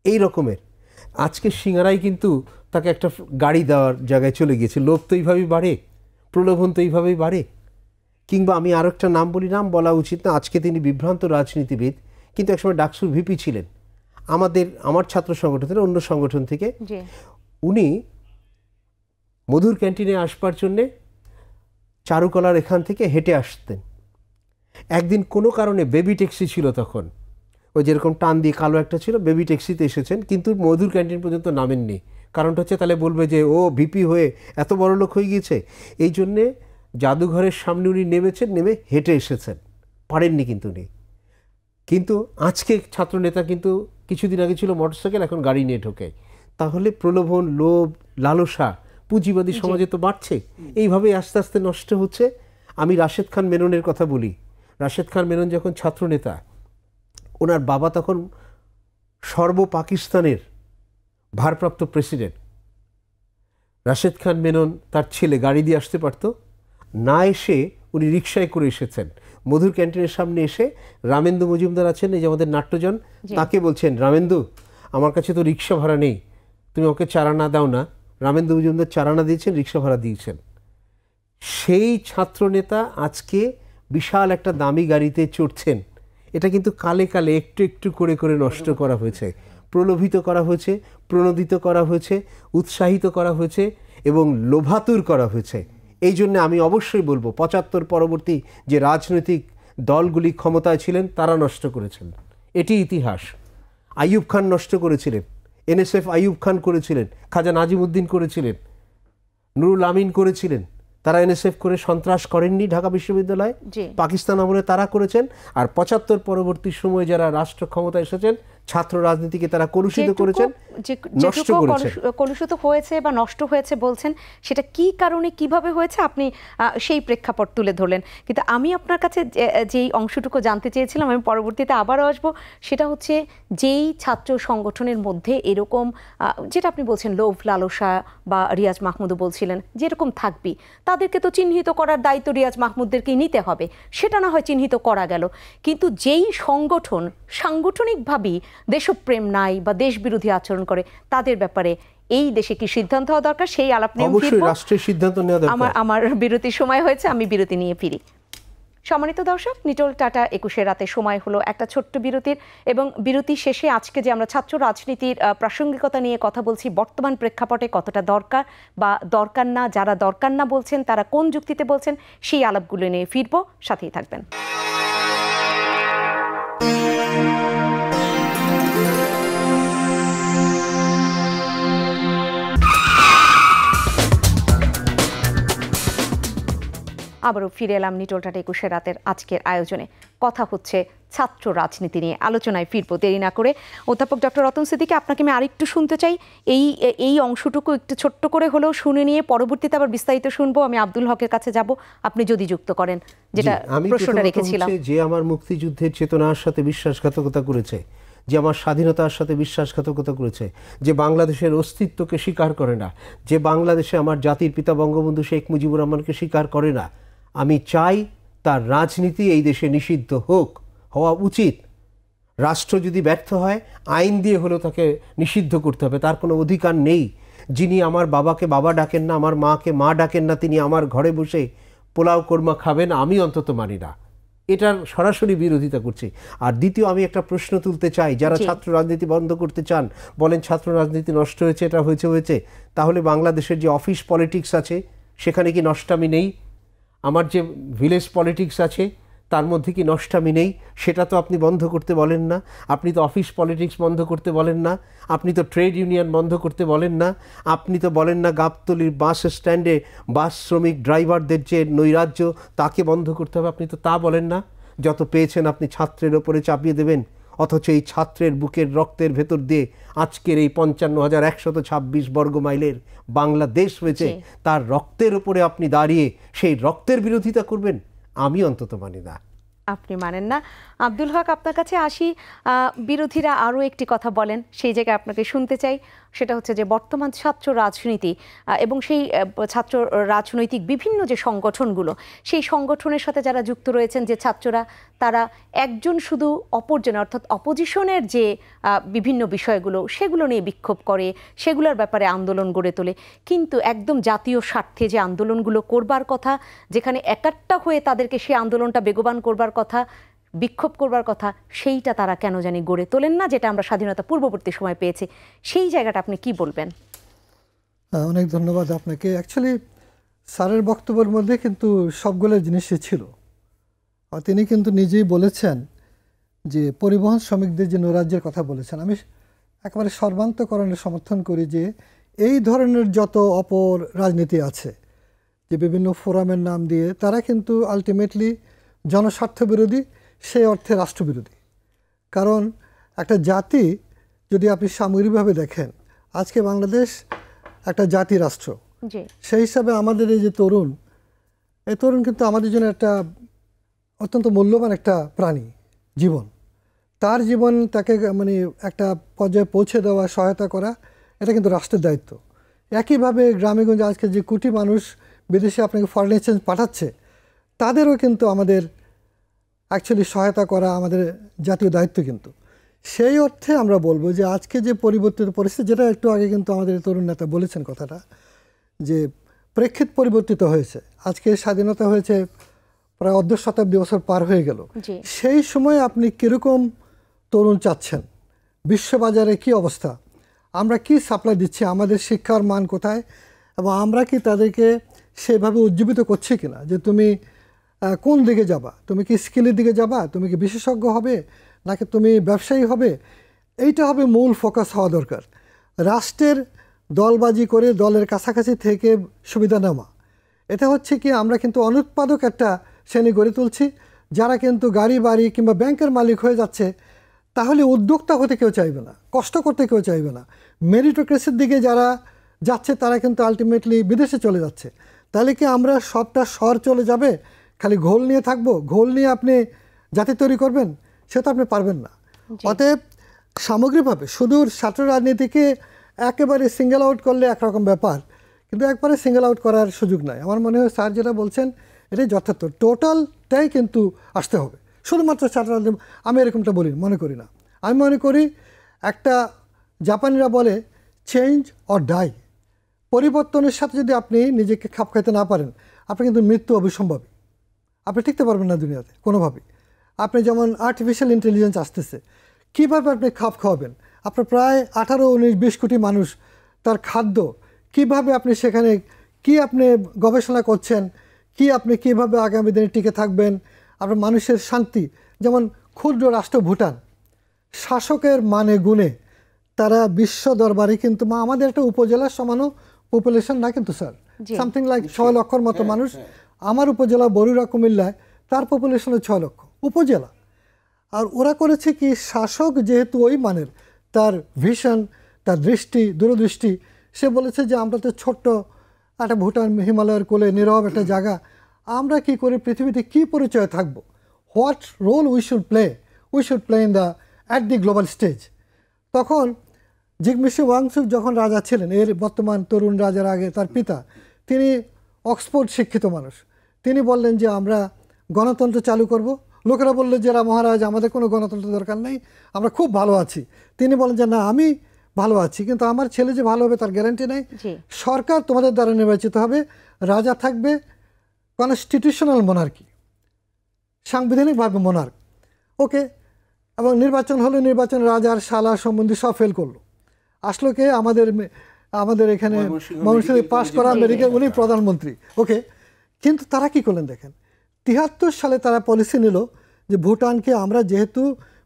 Speaker 2: এই রকমের। আজকে সিঙ্গারাই কিন্তু তাকে একটা গাড়ি দেওয়ার জায়গায় চলে গিয়েছে। লোভ তো এইভাবেই বাড়ে, প্রলোভন তো এইভাবেই বাড়ে। কিংবা আমি আরও একটা নাম বলি, নাম বলা উচিত না, আজকে তিনি বিভ্রান্ত রাজনীতিবিদ, কিন্তু একসময় ডাকসুর ভিপি ছিলেন আমার ছাত্র সংগঠনের অন্য সংগঠন থেকে। উনি মধুর ক্যান্টিনে আসবার জন্যে চারুকলার এখান থেকে হেঁটে আসতেন। একদিন কোনো কারণে বেবি ট্যাক্সি ছিল তখন, ওই যেরকম টান দিয়ে কালো একটা ছিল, বেবি ট্যাক্সিতে এসেছেন, কিন্তু মধুর ক্যান্টিন পর্যন্ত নামেননি। কারণটা হচ্ছে তাহলে বলবে যে ও ভিপি হয়ে এত বড় লোক হয়ে গিয়েছে। এই জন্যে জাদুঘরের সামনে উনি নেমেছেন, নেমে হেঁটে এসেছেন, পারেননি কিন্তু উনি। কিন্তু আজকে ছাত্র নেতা কিন্তু কিছুদিন আগে ছিল মোটরসাইকেল, এখন গাড়ি নিয়ে ঢোকে। তাহলে প্রলোভন, লোভ, লালসা পুঁজিবাদী সমাজে তো বাড়ছে, এইভাবেই আস্তে আস্তে নষ্ট হচ্ছে। আমি রাশেদ খান মেননের কথা বলি। রাশেদ খান মেনন যখন ছাত্র নেতা, ওনার বাবা তখন সর্ব পাকিস্তানের ভারপ্রাপ্ত প্রেসিডেন্ট রাশেদ খান মেনন তার ছেলে গাড়ি দিয়ে আসতে পারতো, না এসে উনি রিকশায় করে এসেছেন। মধুর ক্যান্টিনের সামনে এসে রামেন্দু মজুমদার আছেন, এই যে আমাদের নাট্যজন, তাকে বলছেন, রামেন্দু আমার কাছে তো রিক্সা ভাড়া নেই, তুমি ওকে চারানা দাও না। রামেন্দু মজুমদার চারানা দিয়েছেন, রিক্সা ভাড়া দিয়েছেন। সেই ছাত্রনেতা আজকে বিশাল একটা দামি গাড়িতে চড়ছেন। এটা কিন্তু কালে কালে একটু একটু করে করে নষ্ট করা হয়েছে, প্রলোভিত করা হয়েছে, প্রণোদিত করা হয়েছে, উৎসাহিত করা হয়েছে এবং লোভাতুর করা হয়েছে। এই জন্য আমি অবশ্যই বলবো ৭৫ পরবর্তী যে রাজনৈতিক দলগুলি ক্ষমতায় ছিলেন তারা নষ্ট করেছেন, এটি ইতিহাস। আইয়ুব খান নষ্ট করেছিলেন, এনএসএফ আইয়ুব খান করেছিলেন, খাজা নাজিমুদ্দিন করেছিলেন, নুরুল আমিন করেছিলেন। তারা এনএসএফ করে সন্ত্রাস করেননি ঢাকা বিশ্ববিদ্যালয়ে, পাকিস্তান আমলে তারা করেছেন। আর ৭৫ পরবর্তী সময়ে যারা রাষ্ট্র ক্ষমতায় এসেছেন ছাত্র রাজনীতিকে তারা কলুষিত করেছেন, নষ্ট করেছেন।
Speaker 1: কলুষিত হয়েছে বা নষ্ট হয়েছে বলছেন, সেটা কি কারণে কিভাবে হয়েছে আপনি সেই প্রেক্ষাপট তুলে ধরলেন। কিন্তু আমি আপনার কাছে যেই অংশটুকু জানতে চেয়েছিলাম, আমি পরবর্তীতে আবারও আসবো, সেটা হচ্ছে যেই ছাত্র সংগঠনের মধ্যে এরকম যেটা আপনি বলছেন লোভ লালসা, বা রিয়াজ মাহমুদও বলছিলেন যেরকম থাকবি, তাদেরকে তো চিহ্নিত করার দায়িত্ব রিয়াজ মাহমুদদেরকেই নিতে হবে, সেটা না হয় চিহ্নিত করা গেল। কিন্তু যেই সংগঠন সাংগঠনিকভাবেই দেশপ্রেম নাই বা দেশ বিরোধী আচরণ করে, তাদের ব্যাপারে এই দেশে কি সিদ্ধান্ত হওয়া দরকার, সেই আলাপ নিয়ে
Speaker 2: অবশ্যই রাষ্ট্রের সিদ্ধান্ত নেওয়া দরকার।
Speaker 1: আমার বিরতির সময় হয়েছে, আমি বিরতি নিয়ে ফিরি। সম্মানিত দর্শক, নিটোল টাটা ২১ রাতে সময় হলো একটা ছোট্ট বিরতির, এবং বিরতি শেষে আজকে যে আমরা ছাত্র রাজনীতির প্রাসঙ্গিকতা নিয়ে কথা বলছি, বর্তমান প্রেক্ষাপটে কতটা দরকার বা দরকার না, যারা দরকার না বলছেন তারা কোন যুক্তিতে বলছেন, সেই আলাপগুলো নিয়ে ফিরবো, সাথেই থাকবেন। আবারও ফিরে এলাম নিটোল টাটা ২১ রাতের আজকের আয়োজনে। কথা হচ্ছে ছাত্র রাজনীতি নিয়ে, আলোচনায় ফিরবো দেরি না করে। অধ্যাপক ডক্টর রতন সিদ্দিকী, আপনাকে আমি আরেকটু শুনতে চাই, এই অংশটুকু একটু ছোট্ট করে হলেও শুনে নিয়ে পরবর্তীতে আবার বিস্তারিত শুনবো। আমি আব্দুল হকের কাছে যাব, আপনি যদি যুক্ত করেন যেটা প্রশ্নটা রেখেছিলাম।
Speaker 2: যে আমার মুক্তিযুদ্ধের চেতনার সাথে বিশ্বাসঘাতকতা করেছে, যে আমার স্বাধীনতার সাথে বিশ্বাসঘাতকতা করেছে, যে বাংলাদেশের অস্তিত্বকে স্বীকার করে না, যে বাংলাদেশে আমার জাতির পিতা বঙ্গবন্ধু শেখ মুজিবুর রহমানকে স্বীকার করে না, আমি চাই তার রাজনীতি এই দেশে নিষিদ্ধ হওয়া উচিত। রাষ্ট্র যদি ব্যর্থ হয় আইন দিয়ে হলেও তাকে নিষিদ্ধ করতে হবে। তার কোনো অধিকার নেই। যিনি আমার বাবাকে বাবা ডাকেন না, আমার মাকে মা ডাকেন না, তিনি আমার ঘরে বসে পোলাও কোরমা খাবেন, আমি অন্তত মানি না। এটার সরাসরি বিরোধিতা করছি। আর দ্বিতীয়, আমি একটা প্রশ্ন তুলতে চাই, যারা ছাত্র রাজনীতি বন্ধ করতে চান, বলেন ছাত্র রাজনীতি নষ্ট হয়েছে, এটা হয়েছে, তাহলে বাংলাদেশের যে অফিস পলিটিক্স আছে সেখানে কি নষ্টামি নেই? আমার যে ভিলেজ পলিটিক্স আছে তার মধ্যে কি নষ্টামি নেই? সেটা তো আপনি বন্ধ করতে বলেন না। আপনি তো অফিস পলিটিক্স বন্ধ করতে বলেন না। আপনি তো ট্রেড ইউনিয়ন বন্ধ করতে বলেন না। আপনি তো বলেন না গাবতলীর বাস স্ট্যান্ডে বাস শ্রমিক ড্রাইভারদের যে নৈরাজ্য তাকে বন্ধ করতে হবে, আপনি তো তা বলেন না। যত পেয়েছেন আপনি ছাত্রের ওপরে চাপিয়ে দেবেন, অথচ এই ছাত্রের বুকের রক্তের ভেতর দিয়ে আজকের এই ৫৫,১২৬ বর্গ মাইলের বাংলাদেশ হয়েছে, তার রক্তের উপরে আপনি দাঁড়িয়ে সেই রক্তের বিরোধিতা করবেন? আমি অন্তত মানি না।
Speaker 1: আপনি মানেন না। আব্দুল হক, আপনার কাছে আসি। বিরোধীরা আরও একটি কথা বলেন, সেই জায়গায় আপনাকে শুনতে চাই। সেটা হচ্ছে যে বর্তমান ছাত্র রাজনীতি এবং সেই ছাত্র রাজনৈতিক বিভিন্ন যে সংগঠনগুলো, সেই সংগঠনের সাথে যারা যুক্ত রয়েছেন যে ছাত্ররা, তারা একজন শুধু অপরজন অর্থাৎ অপোজিশনের যে বিভিন্ন বিষয়গুলো সেগুলো নিয়ে বিক্ষোভ করে, সেগুলোর ব্যাপারে আন্দোলন গড়ে তোলে, কিন্তু একদম জাতীয় স্বার্থে যে আন্দোলনগুলো করবার কথা, যেখানে একাট্টা হয়ে তাদেরকে সেই আন্দোলনটা বেগবান করবার কথা, বিক্ষোভ করবার কথা, সেইটা তারা কেন জানি গড়ে তোলেন না, যেটা আমরা স্বাধীনতা পূর্ববর্তী সময় পেয়েছি। সেই জায়গাটা আপনি কি বলবেন?
Speaker 3: অনেক ধন্যবাদ আপনাকে। অ্যাকচুয়ালি স্যারের বক্তব্যের মধ্যে কিন্তু সবগুলো জিনিসই ছিল। তিনি কিন্তু নিজেই বলেছেন যে পরিবহন শ্রমিকদের যে নৈরাজ্যের কথা বলেছেন, আমি একেবারে সর্বান্তকরণে সমর্থন করি যে এই ধরনের যত অপর রাজনীতি আছে, যে বিভিন্ন ফোরামের নাম দিয়ে, তারা কিন্তু আলটিমেটলি জনস্বার্থ বিরোধী, সেই অর্থে রাষ্ট্রবিরোধী। কারণ একটা জাতি যদি আপনি সামগ্রিকভাবে দেখেন, আজকে বাংলাদেশ একটা জাতি রাষ্ট্র, সেই হিসাবে আমাদের এই যে তরুণ, এই তরুণ কিন্তু আমাদের জন্য একটা অত্যন্ত মূল্যবান একটা প্রাণী, জীবন। তার জীবন তাকে মানে একটা পর্যায়ে পৌঁছে দেওয়া, সহায়তা করা, এটা কিন্তু রাষ্ট্রের দায়িত্ব। একইভাবে গ্রামেগঞ্জে আজকে যে কোটি মানুষ বিদেশে আপনাকে ফরেন এক্সচেঞ্জ পাঠাচ্ছে, তাদেরও কিন্তু আমাদের অ্যাকচুয়ালি সহায়তা করা আমাদের জাতীয় দায়িত্ব। কিন্তু সেই অর্থে আমরা বলবো যে আজকে যে পরিবর্তিত পরিস্থিতি, যেটা একটু আগে কিন্তু আমাদের তরুণ নেতা বলেছেন কথাটা, যে প্রেক্ষিত পরিবর্তিত হয়েছে। আজকে স্বাধীনতা হয়েছে প্রায় অর্ধ শতাব্দী বছর পার হয়ে গেল। সেই সময় আপনি কীরকম তরুণ চাচ্ছেন, বিশ্ববাজারে কি অবস্থা, আমরা কি সাপ্লাই দিচ্ছি, আমাদের শিক্ষার মান কোথায়, এবং আমরা কি তাদেরকে সেভাবে উজ্জীবিত করছি কিনা, যে তুমি কোন দিকে যাবা, তুমি কি স্কিলের দিকে যাবা, তুমি কি বিশেষজ্ঞ হবে নাকি তুমি ব্যবসায়ী হবে, এইটা হবে মূল ফোকাস হওয়া দরকার। রাষ্ট্রের দলবাজি করে দলের কাছাকাছি থেকে সুবিধা নেওয়া, এটা হচ্ছে কি আমরা কিন্তু অনুৎপাদক একটা শ্রেণী গড়ে তুলছি, যারা কিন্তু গাড়ি বাড়ি কিংবা ব্যাংকের মালিক হয়ে যাচ্ছে। তাহলে উদ্যোক্তা হতে কেউ চাইবে না, কষ্ট করতে কেউ চাইবে না। মেরিটোক্রেসির দিকে যারা যাচ্ছে তারা কিন্তু আলটিমেটলি বিদেশে চলে যাচ্ছে। তাহলে কি আমরা সবটা শহর চলে যাবে, খালি ঘোল নিয়ে থাকবো, ঘোল নিয়ে আপনি জাতি তৈরি করবেন, সেটা আপনি পারবেন না। অতএব সামগ্রিকভাবে শুধু ছাত্র রাজনীতিকে একেবারে সিঙ্গেল আউট করলে একরকম ব্যাপার, কিন্তু একবারে সিঙ্গেল আউট করার সুযোগ নাই। আমার মনে হয় স্যার যেটা বলছেন এটাই যথার্থ, টোটালটাই কিন্তু আসতে হবে। শুধুমাত্র ছাত্র রাজনীতি আমি এরকমটা মনে করি না। আমি মনে করি একটা জাপানিরা বলে চেঞ্জ অর ডাই, পরিবর্তনের সাথে যদি আপনি নিজেকে খাপ খাইতে না পারেন, আপনি কিন্তু মৃত্যু অবিসম্ভাবী, আপনি টিকতে পারবেন না দুনিয়াতে কোনোভাবেই। আপনি যেমন আর্টিফিশিয়াল ইন্টেলিজেন্স আসতেছে, কীভাবে আপনি খাপ খাওয়াবেন? আপনার প্রায় 18-19-20 কোটি মানুষ, তার খাদ্য কিভাবে আপনি সেখানে কি আপনি গবেষণা করছেন, কি আপনি কিভাবে আগামী দিনে টিকে থাকবেন, আপনার মানুষের শান্তি। যেমন ক্ষুদ্র রাষ্ট্র ভুটান, শাসকের মানে গুণে তারা বিশ্ব দরবারে কিন্তু আমাদের একটা উপজেলার সমানও পপুলেশন না কিন্তু স্যার, সামথিং লাইক 6 লক্ষর মতো মানুষ। আমার উপজেলা বরুড়া কুমিল্লায় তার পপুলেশন 6 লক্ষ উপজেলা। আর ওরা করেছে কি, শাসক যেহেতু ওই মানের, তার ভিশন, তার দৃষ্টি, দূরদৃষ্টি, সে বলেছে যে আমরা তো ছোট্ট একটা ভুটান হিমালয়ের কোলে নীরব একটা জায়গা, আমরা কি করে পৃথিবীতে কি পরিচয় থাকবো, what role we should play in the at the global stage. তখন জিগমিশি ওয়াংসুক যখন রাজা ছিলেন, এর বর্তমান তরুণ রাজার আগে তার পিতা, তিনি অক্সফোর্ড শিক্ষিত মানুষ, তিনি বললেন যে আমরা গণতন্ত্র চালু করব। লোকেরা বললো যে মহারাজ আমাদের কোনো গণতন্ত্র দরকার নেই, আমরা খুব ভালো আছি। তিনি বলেন যে না, আমি ভালো আছি, কিন্তু আমার ছেলে যে ভালো হবে তার গ্যারান্টি নেই। সরকার তোমাদের দ্বারা নির্বাচিত হবে, রাজা থাকবে কনস্টিটিউশনাল মোনার্কি, সাংবিধানিকভাবে মোনার্ক, ওকে। এবং নির্বাচন হলো, নির্বাচন রাজার শালা সম্বন্ধে সব ফেল করলো। আসলো কে, আমাদের এখানে ময়মনসিংহে পাশ করা আমেরিকার উনি প্রধানমন্ত্রী, ওকে। কিন্তু তারা কি করলেন দেখেন, 73 সালে তারা পলিসি নিল যে ভুটানকে আমরা, যেহেতু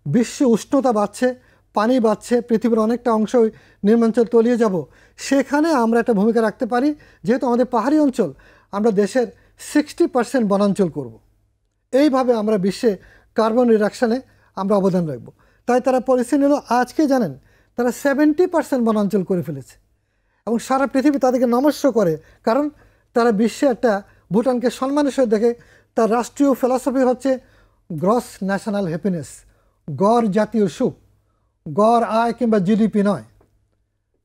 Speaker 3: বিশ্বে উষ্ণতা বাড়ছে, পানি বাড়ছে, পৃথিবীর অনেকটা অংশ নিম্নাঞ্চল তলিয়ে যাব, সেখানে আমরা একটা ভূমিকা রাখতে পারি। যেহেতু আমাদের পাহাড়ি অঞ্চল, আমরা দেশের 60% বনাঞ্চল করব। এইভাবে আমরা বিশ্বে কার্বন রিডাকশানে আমরা অবদান রাখব। তাই তারা পলিসি নিল। আজকে জানেন তারা 70% বনাঞ্চল করে ফেলেছে, এবং সারা পৃথিবী তাদেরকে নমস্য করে, কারণ তারা বিশ্বে একটা ভুটানকে সম্মানের সহিত দেখে। তার রাষ্ট্রীয় ফিলসফি হচ্ছে গ্রস ন্যাশনাল হ্যাপিনেস, গড় জাতীয় সুখ, গড় আয় কিংবা জিডিপি নয়।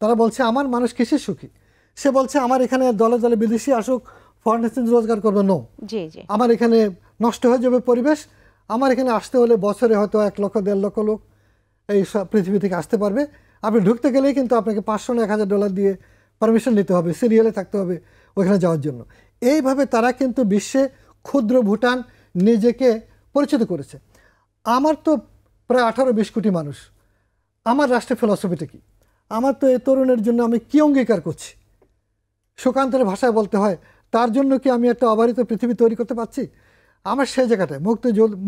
Speaker 3: তারা বলছে আমার মানুষ কিসের সুখী, সে বলছে আমার এখানে দলে দলে বিদেশি আসুক, ফরেন এক্সচেঞ্জ রোজগার করবে, নো, আমার এখানে নষ্ট হয়ে যাবে পরিবেশ, আমার এখানে আসতে হলে বছরে হয়তো 1 লক্ষ 1.5 লক্ষ লোক এই সব পৃথিবী থেকে আসতে পারবে। আপনি ঢুকতে গেলেই কিন্তু আপনাকে $500-1000 দিয়ে পারমিশন নিতে হবে, সিরিয়ালে থাকতে হবে ওইখানে যাওয়ার জন্য। এইভাবে তারা কিন্তু বিশ্বে ক্ষুদ্র ভুটান নিজেকে পরিচিত করেছে। আমার তো প্রায় 18-20 কোটি মানুষ, আমার রাষ্ট্রের ফিলসফিটা কি, আমার তো এই তরুণের জন্য আমি কি অঙ্গীকার করছি, সুকান্তের ভাষায় বলতে হয়, তার জন্য কি আমি একটা অবারিত পৃথিবী তৈরি করতে পারছি? আমার সেই জায়গাটায়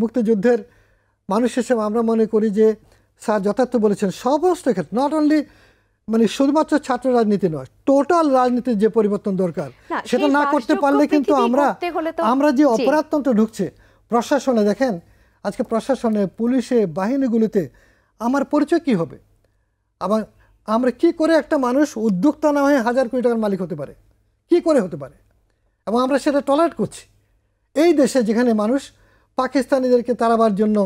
Speaker 3: মুক্তিযুদ্ধের মানুষ হিসেবে আমরা মনে করি যে স্যার যথার্থ বলেছেন, সমস্ত ক্ষেত্রে, নট অনলি মানে শুধুমাত্র ছাত্র রাজনীতি নয়, টোটাল রাজনীতির যে পরিবর্তন দরকার, সেটা না করতে পারলে কিন্তু আমরা যে অপরাধতন্ত্র ঢুকছে প্রশাসনে, দেখেন আজকে প্রশাসনে, পুলিশে, বাহিনীগুলিতে আমার পরিচয় কি হবে? আবার আমরা কি করে একটা মানুষ উদ্যোক্তা না হয়ে 1000 কোটি টাকার মালিক হতে পারে, কি করে হতে পারে? এবং আমরা সেটা টলারেট করছি এই দেশে, যেখানে মানুষ পাকিস্তানিদেরকে তাড়াবার জন্য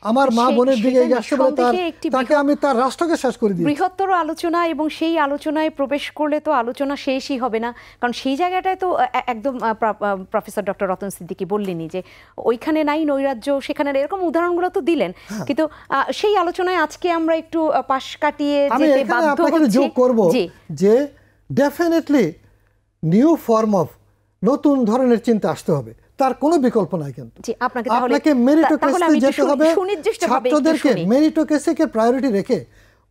Speaker 3: আমার মা বোনের দিকে
Speaker 1: সেটাই না,
Speaker 3: আসতে বলে
Speaker 1: সন্দেহে একটি
Speaker 3: তাকে আমি তার রাষ্ট্রকে শেষ করে দিই।
Speaker 1: বৃহত্তর আলোচনা, এবং সেই আলোচনায় প্রবেশ করলে তো আলোচনা শেষই হবে না, কারণ সেই জায়গাটায় তো একদম প্রফেসর ডক্টর রতন সিদ্দিকী বললেনই যে ওইখানে নাই নৈরাজ্য, সেখানে এরকম উদাহরণগুলো তো দিলেন, কিন্তু সেই আলোচনায় আজকে আমরা একটু পাশ কাটিয়ে যেতে বাধ্য হচ্ছি।
Speaker 3: যোগ করব যে ডেফিনেটলি নিউ ফর্ম অফ, নতুন ধরনের চিন্তা আসতে হবে, তার কোনো বিকল্প নাই। কিন্তু আপনাকে মেরিটোক্রেসিতে যেতে হবে, ছাত্রদেরকে মেরিটোক্রেসিকে প্রায়োরিটি রেখে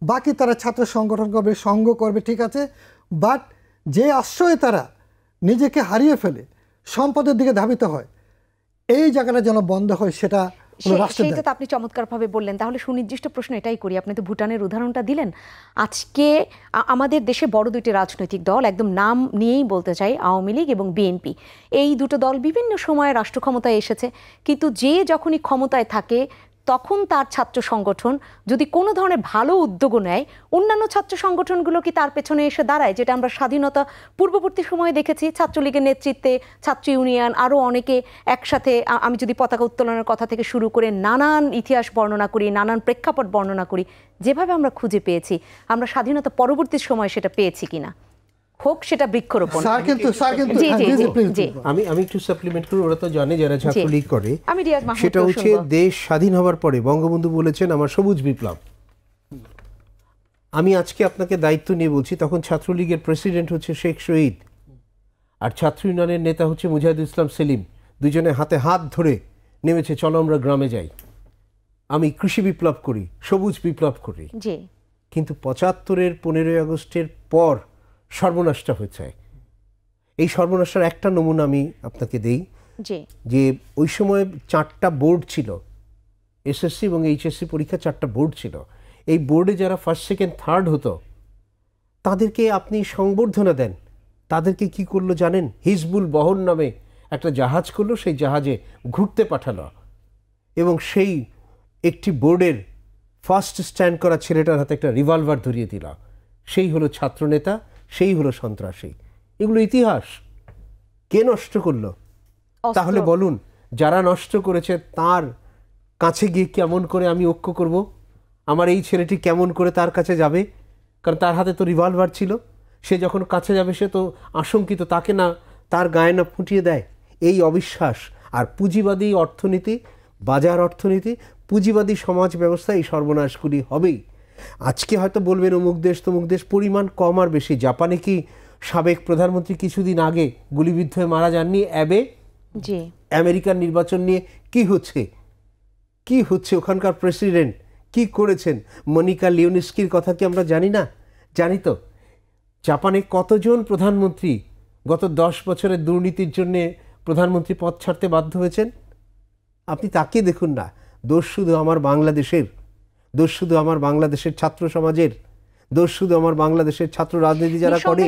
Speaker 3: বাকি তারা ছাত্র সংগঠন করবে, সংঘ করবে, ঠিক আছে, বাট যে আশ্রয়ে তারা নিজেকে হারিয়ে ফেলে সম্পদের দিকে ধাবিত হয়, এই জায়গাটা যেন বন্ধ হয়, সেটা
Speaker 1: সেটা তো আপনি চমৎকারভাবে বললেন। তাহলে সুনির্দিষ্ট প্রশ্ন এটাই করি, আপনি তো ভুটানের উদাহরণটা দিলেন। আজকে আমাদের দেশে বড় দুটি রাজনৈতিক দল, একদম নাম নিয়েই বলতে চাই, আওয়ামী লীগ এবং বিএনপি, এই দুটো দল বিভিন্ন সময়ে রাষ্ট্র ক্ষমতায় এসেছে, কিন্তু যে যখনই ক্ষমতায় থাকে তখন তার ছাত্র সংগঠন যদি কোনো ধরনের ভালো উদ্যোগও নেয়, অন্যান্য ছাত্র সংগঠনগুলো কি তার পেছনে এসে দাঁড়ায়? যেটা আমরা স্বাধীনতা পূর্ববর্তী সময়ে দেখেছি, ছাত্রলীগের নেতৃত্বে ছাত্র ইউনিয়ন আরও অনেকে একসাথে, আমি যদি পতাকা উত্তোলনের কথা থেকে শুরু করে নানান ইতিহাস বর্ণনা করি, নানান প্রেক্ষাপট বর্ণনা করি, যেভাবে আমরা খুঁজে পেয়েছি, আমরা স্বাধীনতা পরবর্তী সময় সেটা পেয়েছি কিনা, হোক সেটা বৃক্ষরোপণ।
Speaker 2: আমি একটু সাপ্লিমেন্ট করি, ওরা তো জানে যারা ছাত্রলীগ করে, সেটা হচ্ছে দেশ স্বাধীন হওয়ার পরে বঙ্গবন্ধু বলেছেন আমার সবুজ বিপ্লব। আমি আজকে আপনাকে দায়িত্ব নিয়ে বলছি, তখন ছাত্রলীগের প্রেসিডেন্ট হচ্ছে শেখ শহীদ, আর ছাত্র ইউনিয়নের নেতা হচ্ছে মুজাহিদুল ইসলাম সেলিম, দুজনে হাতে হাত ধরে নেমেছে, চলো আমরা গ্রামে যাই, আমি কৃষি বিপ্লব করি, সবুজ বিপ্লব করি। কিন্তু ৭৫-এর 15ই আগস্টের পর সর্বনাশটা হয়েছে। এই সর্বনাশটার একটা নমুনা আমি আপনাকে দেই, যে ওই সময় 4টা বোর্ড ছিল, এসএসসি এবং এইচএসসি পরীক্ষা 4টা বোর্ড ছিল। এই বোর্ডে যারা ফার্স্ট সেকেন্ড থার্ড হতো তাদেরকে আপনি সংবর্ধনা দেন, তাদেরকে কি করলো জানেন? হিজবুল বহর নামে একটা জাহাজ করলো, সেই জাহাজে ঘুরতে পাঠালো, এবং সেই একটি বোর্ডের ফার্স্ট স্ট্যান্ড করা ছেলেটার হাতে একটা রিভলভার ধরিয়ে দিল। সেই হলো ছাত্রনেতা, সেই হলো সন্ত্রাসী। এগুলো ইতিহাস। কে নষ্ট করলো? তাহলে বলুন, যারা নষ্ট করেছে তার কাছে গিয়ে কেমন করে আমি ঐক্য করব? আমার এই ছেলেটি কেমন করে তার কাছে যাবে? কারণ তার হাতে তো রিভলভার ছিল, সে যখন কাছে যাবে সে তো আশঙ্কিত, তাকে না তার গায়ে না ফুটিয়ে দেয়। এই অবিশ্বাস আর পুঁজিবাদী অর্থনীতি, বাজার অর্থনীতি, পুঁজিবাদী সমাজ ব্যবস্থা, এই সর্বনাশগুলি হবেই। আজকে হয়তো বলবেন অমুক দেশ তমুক দেশ, পরিমাণ কম আর বেশি। জাপানে কি সাবেক প্রধানমন্ত্রী কিছুদিন আগে গুলিবিদ্ধ হয়ে মারা যাননি? আমেরিকার নির্বাচন নিয়ে কি হচ্ছে, কি হচ্ছে, ওখানকার প্রেসিডেন্ট কি করেছেন, মনিকা লিওনিস্কির কথা কি আমরা জানি না? জানি তো। জাপানে কতজন প্রধানমন্ত্রী গত 10 বছরের দুর্নীতির জন্যে প্রধানমন্ত্রী পদ ছাড়তে বাধ্য হয়েছেন? আপনি তাকিয়ে দেখুন না। দোষ শুধু আমার বাংলাদেশের, দোষ শুধু আমার বাংলাদেশের ছাত্র সমাজের, দোষ শুধু আমার বাংলাদেশের ছাত্র রাজনীতি যারা করে।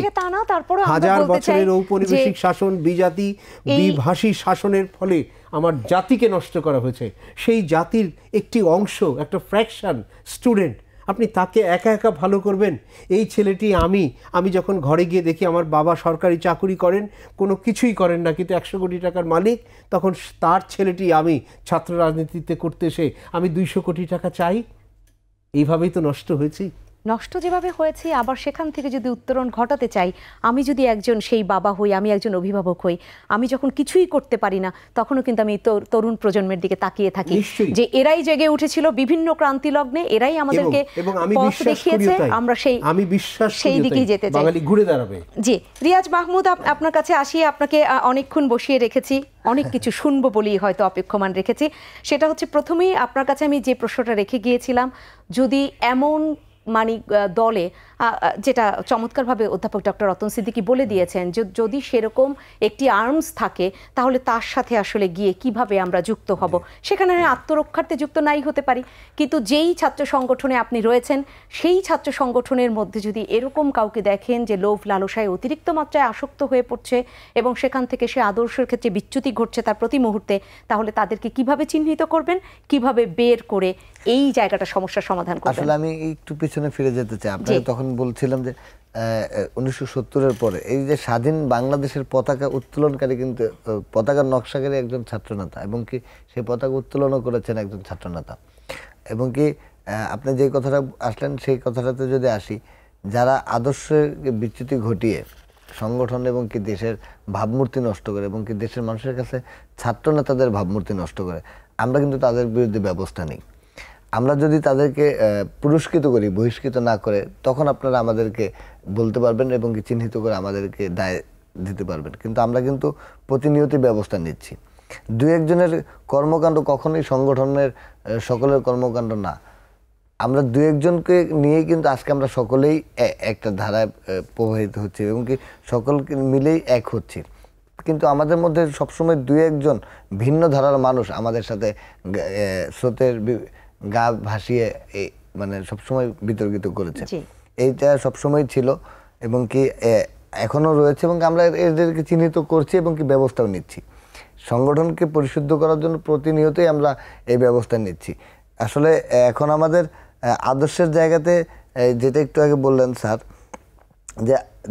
Speaker 2: হাজার বছরের ঔপনিবেশিক শাসন, বিজাতি বিভাষী শাসনের ফলে আমার জাতিকে নষ্ট করা হয়েছে। সেই জাতির একটি অংশ, একটা ফ্র্যাকশন স্টুডেন্ট, আপনি তাকে একা একা ভালো করবেন? এই ছেলেটি, আমি যখন ঘরে গিয়ে দেখি আমার বাবা সরকারি চাকুরি করেন, কোনো কিছুই করেন না, কিন্তু 100 কোটি টাকার মালিক, তখন তার ছেলেটি আমি ছাত্র রাজনীতিতে করতে এসে আমি 200 কোটি টাকা চাই। এইভাবেই তো নষ্ট হয়েছি।
Speaker 1: নষ্ট যেভাবে হয়েছে, আবার সেখান থেকে যদি উত্তরণ ঘটাতে চাই, আমি যদি একজন সেই বাবা হই, আমি একজন অভিভাবক হই, আমি যখন কিছুই করতে পারি না, তখনও কিন্তু আমি তরুণ প্রজন্মের দিকে তাকিয়ে থাকি যে এরাই জেগে উঠেছিল বিভিন্ন ক্রান্তি লগ্নে, এরাই আমাদেরকে পথ দেখিয়েছে, আমরা সেই দিকেই যেতে চাই।
Speaker 2: ঘুরে দাঁড়াবে।
Speaker 1: জি, রিয়াজ মাহমুদ, আপনার কাছে আসিয়ে আপনাকে অনেকক্ষণ বসিয়ে রেখেছি, অনেক কিছু শুনবো বলেই হয়তো অপেক্ষমান রেখেছি। সেটা হচ্ছে, প্রথমেই আপনার কাছে আমি যে প্রশ্নটা রেখে গিয়েছিলাম, যদি এমন দলে, যেটা চমৎকারভাবে অধ্যাপক ডক্টর রতন সিদ্দিকী বলে দিয়েছেন, যে যদি সেরকম একটি আর্মস থাকে, তাহলে তার সাথে আসলে গিয়ে কিভাবে আমরা যুক্ত হব। সেখানে আত্মরক্ষার্থে যুক্ত নাই হতে পারি, কিন্তু যেই ছাত্র সংগঠনে আপনি রয়েছেন, সেই ছাত্র সংগঠনের মধ্যে যদি এরকম কাউকে দেখেন যে লোভ লালসায় অতিরিক্ত মাত্রায় আসক্ত হয়ে পড়ছে এবং সেখান থেকে সে আদর্শের ক্ষেত্রে বিচ্যুতি ঘটছে তার প্রতি মুহূর্তে, তাহলে তাদেরকে কিভাবে চিহ্নিত করবেন, কিভাবে বের করে এই জায়গাটা সমস্যার সমাধান করবেন?
Speaker 4: আসলে আমি একটু পিছনে ফিরে যেতে চাই। আপনাকে তখন বলছিলাম যে 1970-এর পরে এই যে স্বাধীন বাংলাদেশের পতাকা উত্তোলনকারী, কিন্তু পতাকার নকশাকারী একজন ছাত্রনেতা, এবং কি সেই পতাকা উত্তোলনও করেছেন একজন ছাত্রনেতা। এবং কি আপনি যে কথাটা আসলেন সেই কথাটাতে যদি আসি, যারা আদর্শের বিচ্যুতি ঘটিয়ে সংগঠন এবং কি দেশের ভাবমূর্তি নষ্ট করে এবং কি দেশের মানুষের কাছে ছাত্র নেতাদের ভাবমূর্তি নষ্ট করে, আমরা কিন্তু তাদের বিরুদ্ধে ব্যবস্থা নিই। আমরা যদি তাদেরকে পুরস্কৃত করি, বহিষ্কৃত না করে, তখন আপনারা আমাদেরকে বলতে পারবেন এবং কি চিহ্নিত করে আমাদেরকে দায় দিতে পারবেন। কিন্তু আমরা কিন্তু প্রতিনিয়তই ব্যবস্থা নিচ্ছি। দু একজনের কর্মকাণ্ড কখনোই সংগঠনের সকলের কর্মকাণ্ড না। আমরা দু একজনকে নিয়েই কিন্তু আজকে আমরা সকলেই একটা ধারায় প্রবাহিত হচ্ছি এবং কি সকলকে মিলেই এক হচ্ছি। কিন্তু আমাদের মধ্যে সবসময় দু একজন ভিন্ন ধারার মানুষ আমাদের সাথে স্রোতের গা ভাসিয়ে মানে সবসময় বিতর্কিত করেছে। এইটা সবসময় ছিল এবং কি এখনো রয়েছে এবং আমরা এদেরকে চিহ্নিত করছি এবং কি ব্যবস্থাও নিচ্ছি। সংগঠনকে পরিশুদ্ধ করার জন্য প্রতিনিয়তই আমরা এই ব্যবস্থা নিচ্ছি। আসলে এখন আমাদের আদর্শের জায়গাতে যেটা একটু আগে বললেন স্যার,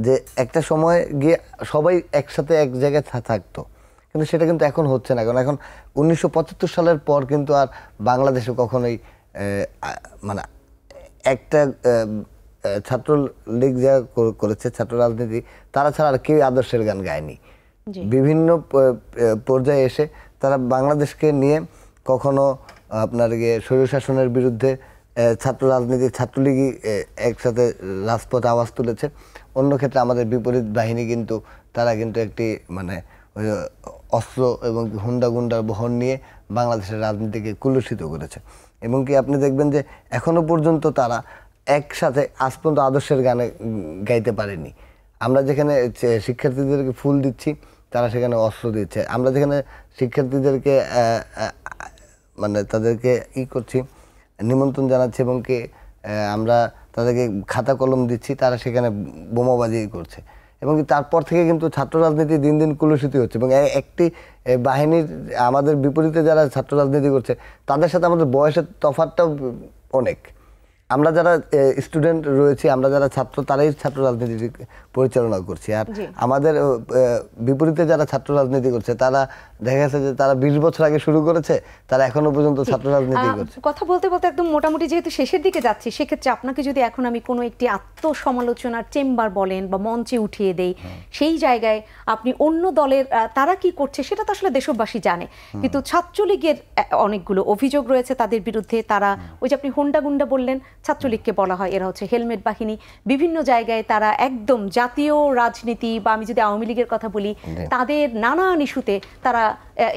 Speaker 4: যে একটা সময় গিয়ে সবাই একসাথে এক জায়গায় থাকতো, কিন্তু সেটা কিন্তু এখন হচ্ছে না। কারণ এখন 1975 সালের পর কিন্তু আর বাংলাদেশে কখনোই মানে একটা ছাত্র লীগ যা করেছে, ছাত্র রাজনীতি, তারা ছাড়া আর কেউ আদর্শের গান গায়নি। বিভিন্ন পর্যায়ে এসে তারা বাংলাদেশকে নিয়ে কখনো আপনার গিয়ে স্বৈরশাসনের বিরুদ্ধে ছাত্র রাজনীতি, ছাত্রলীগই একসাথে রাজপথ আওয়াজ তুলেছে। অন্য ক্ষেত্রে আমাদের বিপরীত বাহিনী কিন্তু তারা কিন্তু একটি মানে অস্ত্র এবং হুন্ডা গুন্ডার বহন নিয়ে বাংলাদেশের রাজনীতিকে কুলুষিত করেছে। এবং কি আপনি দেখবেন যে এখনো পর্যন্ত তারা একসাথে আজ পর্যন্ত আদর্শের গানে গাইতে পারেনি। আমরা যেখানে শিক্ষার্থীদেরকে ফুল দিচ্ছি, তারা সেখানে অস্ত্র দিচ্ছে। আমরা যেখানে শিক্ষার্থীদেরকে মানে তাদেরকে করছি, নিমন্ত্রণ জানাচ্ছি এবং কি আমরা তাদেরকে খাতা কলম দিচ্ছি, তারা সেখানে বোমাবাজি করছে। এবং তারপর থেকে কিন্তু ছাত্র রাজনীতি দিন দিন কুলুষিত হচ্ছে এবং একটি বাহিনীর আমাদের বিপরীতে যারা ছাত্র রাজনীতি করছে তাদের সাথে আমাদের বয়সের তফাৎটাও অনেক। আমরা যারা স্টুডেন্ট রয়েছি, আমরা যারা ছাত্র, তারাই ছাত্র রাজনীতি পরিচালনা করছি। আর আমাদের বিপরীতে যারা ছাত্র রাজনীতি করছে তারা দেখা গেছে যে তারা 20 বছর আগে শুরু করেছে, তারা এখনো পর্যন্ত ছাত্র রাজনীতি করছে।
Speaker 1: কথা বলতে বলতে একদম মোটামুটি যেহেতু শেষের দিকে যাচ্ছি, সেক্ষেত্রে আপনাকে যদি এখন আমি কোনো একটি আত্মসমালোচনার চেম্বার বলেন বা মঞ্চে উঠিয়ে দেই, সেই জায়গায় আপনি অন্য দলের তারা কি করছে সেটা তো আসলে দেশবাসী জানে, কিন্তু ছাত্রলীগের অনেকগুলো অভিযোগ রয়েছে তাদের বিরুদ্ধে। তারা ওই যে আপনি হুন্ডা গুন্ডা বললেন, ছাত্রলীগকে বলা হয় এরা হচ্ছে হেলমেট বাহিনী। বিভিন্ন জায়গায় তারা একদম জাতীয় রাজনীতি বা আমি যদি আওয়ামী লীগের কথা বলি, তাদের নানান ইস্যুতে তারা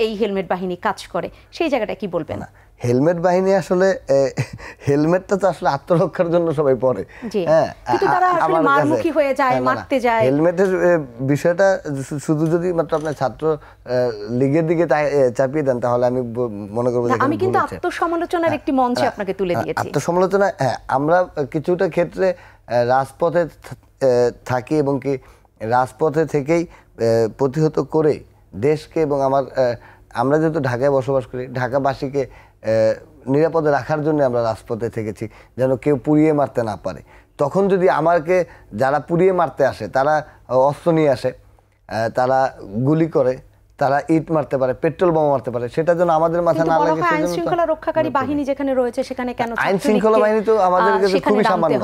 Speaker 1: এই হেলমেট বাহিনী কাজ করে। সেই জায়গাটা কি বলবেন?
Speaker 4: হেলমেট বাহিনী আসলে হেলমেটটা তো আসলে আত্মরক্ষার জন্য সবাই পরে,
Speaker 1: হ্যাঁ, কিন্তু তারা আসলে মারমুখী হয়ে যায়, মারতে যায়।
Speaker 4: হেলমেটের বিষয়টা শুধু যদি মাত্র আপনার ছাত্র লীগের দিকে চাপিয়ে দেন তাহলে আমি মনে করব যে
Speaker 1: আমি কিন্তু আত্মসমালোচনার একটি মঞ্চে আপনাকে তুলে দিয়েছি।
Speaker 4: আত্মসমালোচনা, হ্যাঁ, আমরা কিছুটা ক্ষেত্রে রাজপথে থাকি এবং কি রাজপথে থেকেই প্রতিহত করে দেশকে এবং আমরা যেহেতু ঢাকায় বসবাস করি, ঢাকাবাসীকে নিরাপদে রাখার জন্য আমরা রাজপথে থেকেছি, যেন কেউ পুড়িয়ে মারতে না পারে। তখন যদি আমাকে যারা পুড়িয়ে মারতে আসে, তারা অস্ত্র নিয়ে আসে, তারা গুলি করে, তারা ইট মারতে পারে, পেট্রোল বোমা মারতে পারে, সেটা যেন আমাদের মাথা না লাগে।
Speaker 1: আইন শৃঙ্খলা রক্ষাকারী বাহিনী যেখানে রয়েছে সেখানে কেন
Speaker 4: আইন শৃঙ্খলা বাহিনী তো আমাদের কাছে খুবই সামান্য।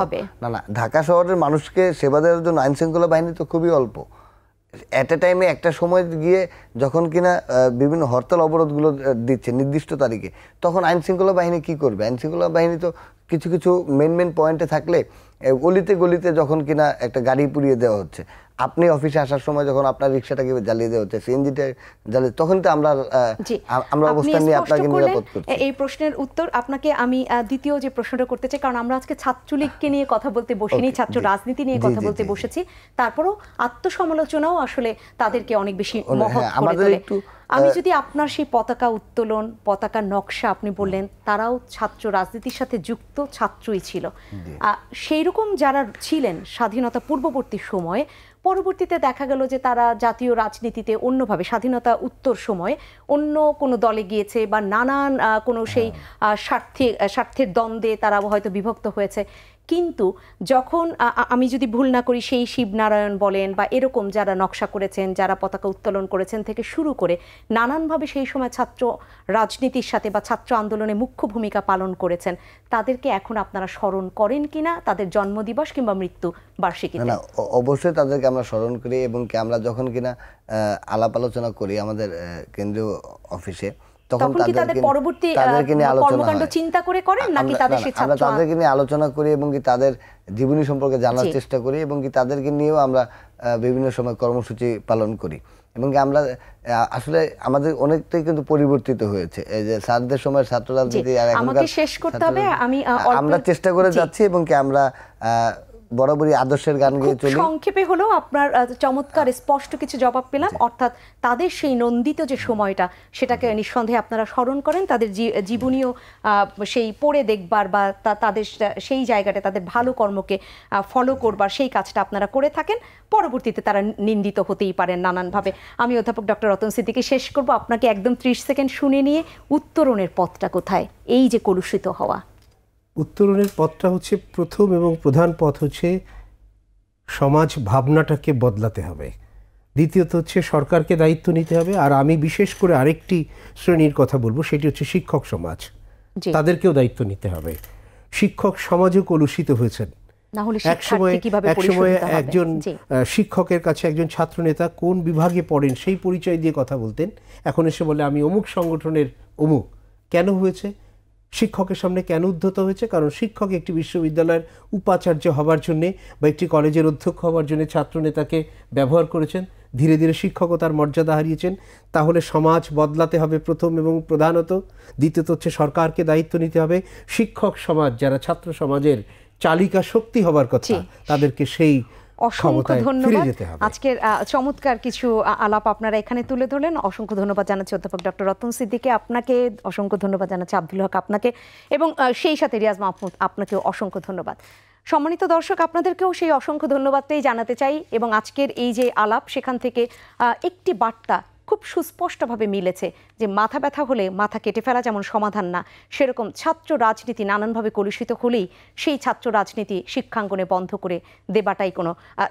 Speaker 4: না, ঢাকা শহরের মানুষকে সেবা দেওয়ার জন্য আইন শৃঙ্খলা বাহিনী তো খুবই অল্প। এট এ টাইমে একটা সময় গিয়ে যখন কিনা বিভিন্ন হরতাল অবরোধগুলো দিচ্ছে নির্দিষ্ট তারিখে, তখন আইন শৃঙ্খলা বাহিনী কি করবে? আইন শৃঙ্খলা বাহিনী তো কিছু কিছু মেন পয়েন্টে থাকলে গলিতে গলিতে যখন কিনা একটা গাড়ি পুড়িয়ে দেওয়া হচ্ছে, আপনি অফিসে আসার সময় যখন আপনার রিক্সাটাকে জ্বালিয়ে দেওয়া হচ্ছে, সিএনজিটা জ্বালিয়ে, তখন তো আমরা অবস্থান নিয়ে আপনাকে নিরাপদ করছি।
Speaker 1: এই প্রশ্নের উত্তর আপনাকে আমি দ্বিতীয় যে প্রশ্নটা করতে চাই, কারণ আমরা আজকে ছাত্রলীগকে নিয়ে কথা বলতে বসিনি, ছাত্র রাজনীতি নিয়ে কথা বলতে বসেছি, তারপরও আত্মসমালোচনাও আসলে তাদেরকে অনেক বেশি মহৎ করে তোলে। আমি যদি আপনার সেই পতাকা উত্তোলন, পতাকার নকশা আপনি বললেন, তারাও ছাত্র রাজনীতির সাথে যুক্ত ছাত্রই ছিল, সেই রকম যারা ছিলেন স্বাধীনতা পূর্ববর্তী সময়ে, পরবর্তীতে দেখা গেল যে তারা জাতীয় রাজনীতিতে অন্যভাবে স্বাধীনতা উত্তর সময়ে অন্য কোনো দলে গিয়েছে বা নানান কোনো সেই স্বার্থের দ্বন্দ্বে তারা হয়তো বিভক্ত হয়েছে। কিন্তু যখন আমি যদি ভুল না করি সেই শিবনারায়ণ বলেন বা এরকম যারা নকশা করেছেন, যারা পতাকা উত্তোলন করেছেন থেকে শুরু করে নানানভাবে সেই সময় ছাত্র রাজনীতির সাথে বা ছাত্র আন্দোলনে মুখ্য ভূমিকা পালন করেছেন, তাদেরকে এখন আপনারা স্মরণ করেন কিনা তাদের জন্মদিবস কিংবা মৃত্যু বার্ষিকীতে?
Speaker 4: না, অবশ্যই তাদেরকে আমরা স্মরণ করি এবং কি আমরা যখন কিনা আলাপ আলোচনা করি আমাদের কেন্দ্রীয় অফিসে, তখন
Speaker 1: তাদের পরবর্তী কর্মকাণ্ড চিন্তা করে করেন নাকি তাদের সেই ছাত্র?
Speaker 4: আমরা তাদেরকে নিয়ে আলোচনা করি এবং কি তাদের জীবনী সম্পর্কে জানার চেষ্টা করি এবং কি তাদেরকে নিয়েও আমরা বিভিন্ন সময় কর্মসূচি পালন করি এবং কি আমরা আসলে আমাদের অনেকটাই কিন্তু পরিবর্তিত হয়েছে। এই যে স্যারদের সময় ছাত্র রাজনীতি আর এখনকার
Speaker 1: শেষ করতে হবে,
Speaker 4: আমরা চেষ্টা করে যাচ্ছি এবং কি আমরা বরাবরই আদর্শের গান গেয়ে চলি।
Speaker 1: সংক্ষেপে হলো আপনার চমৎকার স্পষ্ট কিছু জবাব পেলাম, অর্থাৎ তাদের সেই নন্দিত যে সময়টা সেটাকে নিঃসন্দেহে আপনারা স্মরণ করেন, তাদের জীবনীয় সেই পড়ে দেখবার বা তাদের সেই জায়গাটা তাদের ভালো কর্মকে ফলো করবার সেই কাজটা আপনারা করে থাকেন। পরবর্তীতে তারা নিন্দিত হতেই পারেন নানানভাবে। আমি অধ্যাপক ডক্টর রতন সিদ্দিকী শেষ করব, আপনাকে একদম 30 সেকেন্ড শুনে নিয়ে উত্তরণের পথটা কোথায় এই যে কলুষিত হওয়া?
Speaker 2: উত্তরণের পথটা হচ্ছে, প্রথম এবং প্রধান পথ হচ্ছে সমাজ ভাবনাটাকে বদলাতে হবে। দ্বিতীয়ত হচ্ছে সরকারকে দায়িত্ব নিতে হবে। আর আমি বিশেষ করে আরেকটি শ্রেণীর কথা বলবো, সেটি হচ্ছে শিক্ষক সমাজ, তাদেরকেও দায়িত্ব নিতে হবে। শিক্ষক সমাজও কলুষিত হয়েছেন। একসময় একজন শিক্ষকের কাছে একজন ছাত্রনেতা কোন বিভাগে পড়েন সেই পরিচয় দিয়ে কথা বলতেন, এখন এসে বলে আমি অমুক সংগঠনের অমুক। কেন হয়েছে? শিক্ষকের সামনে কেন উদ্ধত হয়েছে? কারণ শিক্ষক একটি বিশ্ববিদ্যালয়ের উপাচার্য হবার জন্যে বা একটি কলেজের অধ্যক্ষ হবার জন্য ছাত্রনেতাকে ব্যবহার করেছেন। ধীরে ধীরে শিক্ষকও তার মর্যাদা হারিয়েছেন। তাহলে সমাজ বদলাতে হবে প্রথম এবং প্রধানত। দ্বিতীয়ত হচ্ছে সরকারকে দায়িত্ব নিতে হবে। শিক্ষক সমাজ যারা ছাত্র সমাজের চালিকা শক্তি হবার কথা, তাদেরকে সেই
Speaker 1: অসংখ্য ধন্যবাদ। আজকের চমৎকার কিছু আলাপ আপনারা এখানে তুলে ধরলেন। অসংখ্য ধন্যবাদ জানাচ্ছি অধ্যাপক ডক্টর রতন সিদ্দিকী আপনাকে, অসংখ্য ধন্যবাদ জানাচ্ছি আব্দুল হক আপনাকে, এবং সেই সাথে রিয়াজ মাহমুদ আপনাকেও অসংখ্য ধন্যবাদ। সম্মানিত দর্শক, আপনাদেরকেও সেই অসংখ্য ধন্যবাদটাই জানাতে চাই। এবং আজকের এই যে আলাপ, সেখান থেকে একটি বার্তা খুব সুস্পষ্টভাবে মিলেছে যে মাথা ব্যথা হলে মাথা কেটে ফেলা যেমন সমাধান না, সেরকম ছাত্র রাজনীতি নানানভাবে কলুষিত হলেই সেই ছাত্র রাজনীতি শিক্ষাঙ্গনে বন্ধ করে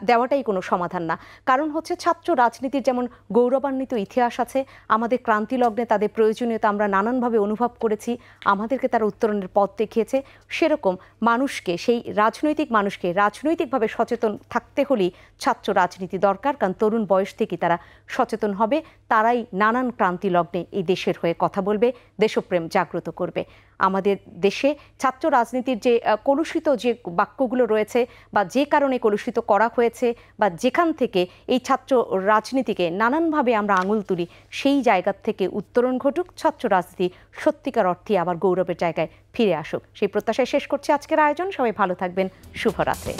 Speaker 1: দেওয়াটাই কোনো সমাধান না। কারণ হচ্ছে ছাত্র রাজনীতির যেমন গৌরবান্বিত ইতিহাস আছে, আমাদের ক্রান্তিলগ্নে তাদের প্রয়োজনীয়তা আমরা নানানভাবে অনুভব করেছি, আমাদেরকে তারা উত্তরণের পথ দেখিয়েছে। সেরকম মানুষকে, সেই রাজনৈতিক মানুষকে রাজনৈতিকভাবে সচেতন থাকতে হলেই ছাত্র রাজনীতি দরকার। কারণ তরুণ বয়স থেকে তারা সচেতন হবে, তারাই নানান ক্রান্তি লগ্নে এই দেশের হয়ে কথা বলবে, দেশপ্রেম জাগ্রত করবে। আমাদের দেশে ছাত্র রাজনীতির যে কলুষিত যে বাক্যগুলো রয়েছে বা যে কারণে কলুষিত করা হয়েছে বা যেখান থেকে এই ছাত্র রাজনীতিকে নানানভাবে আমরা আঙুল তুলি, সেই জায়গা থেকে উত্তরণ ঘটুক, ছাত্র রাজনীতি সত্যিকার অর্থে আবার গৌরবের জায়গায় ফিরে আসুক, সেই প্রত্যাশায় শেষ করছি আজকের আয়োজন। সবাই ভালো থাকবেন, শুভরাত্রি।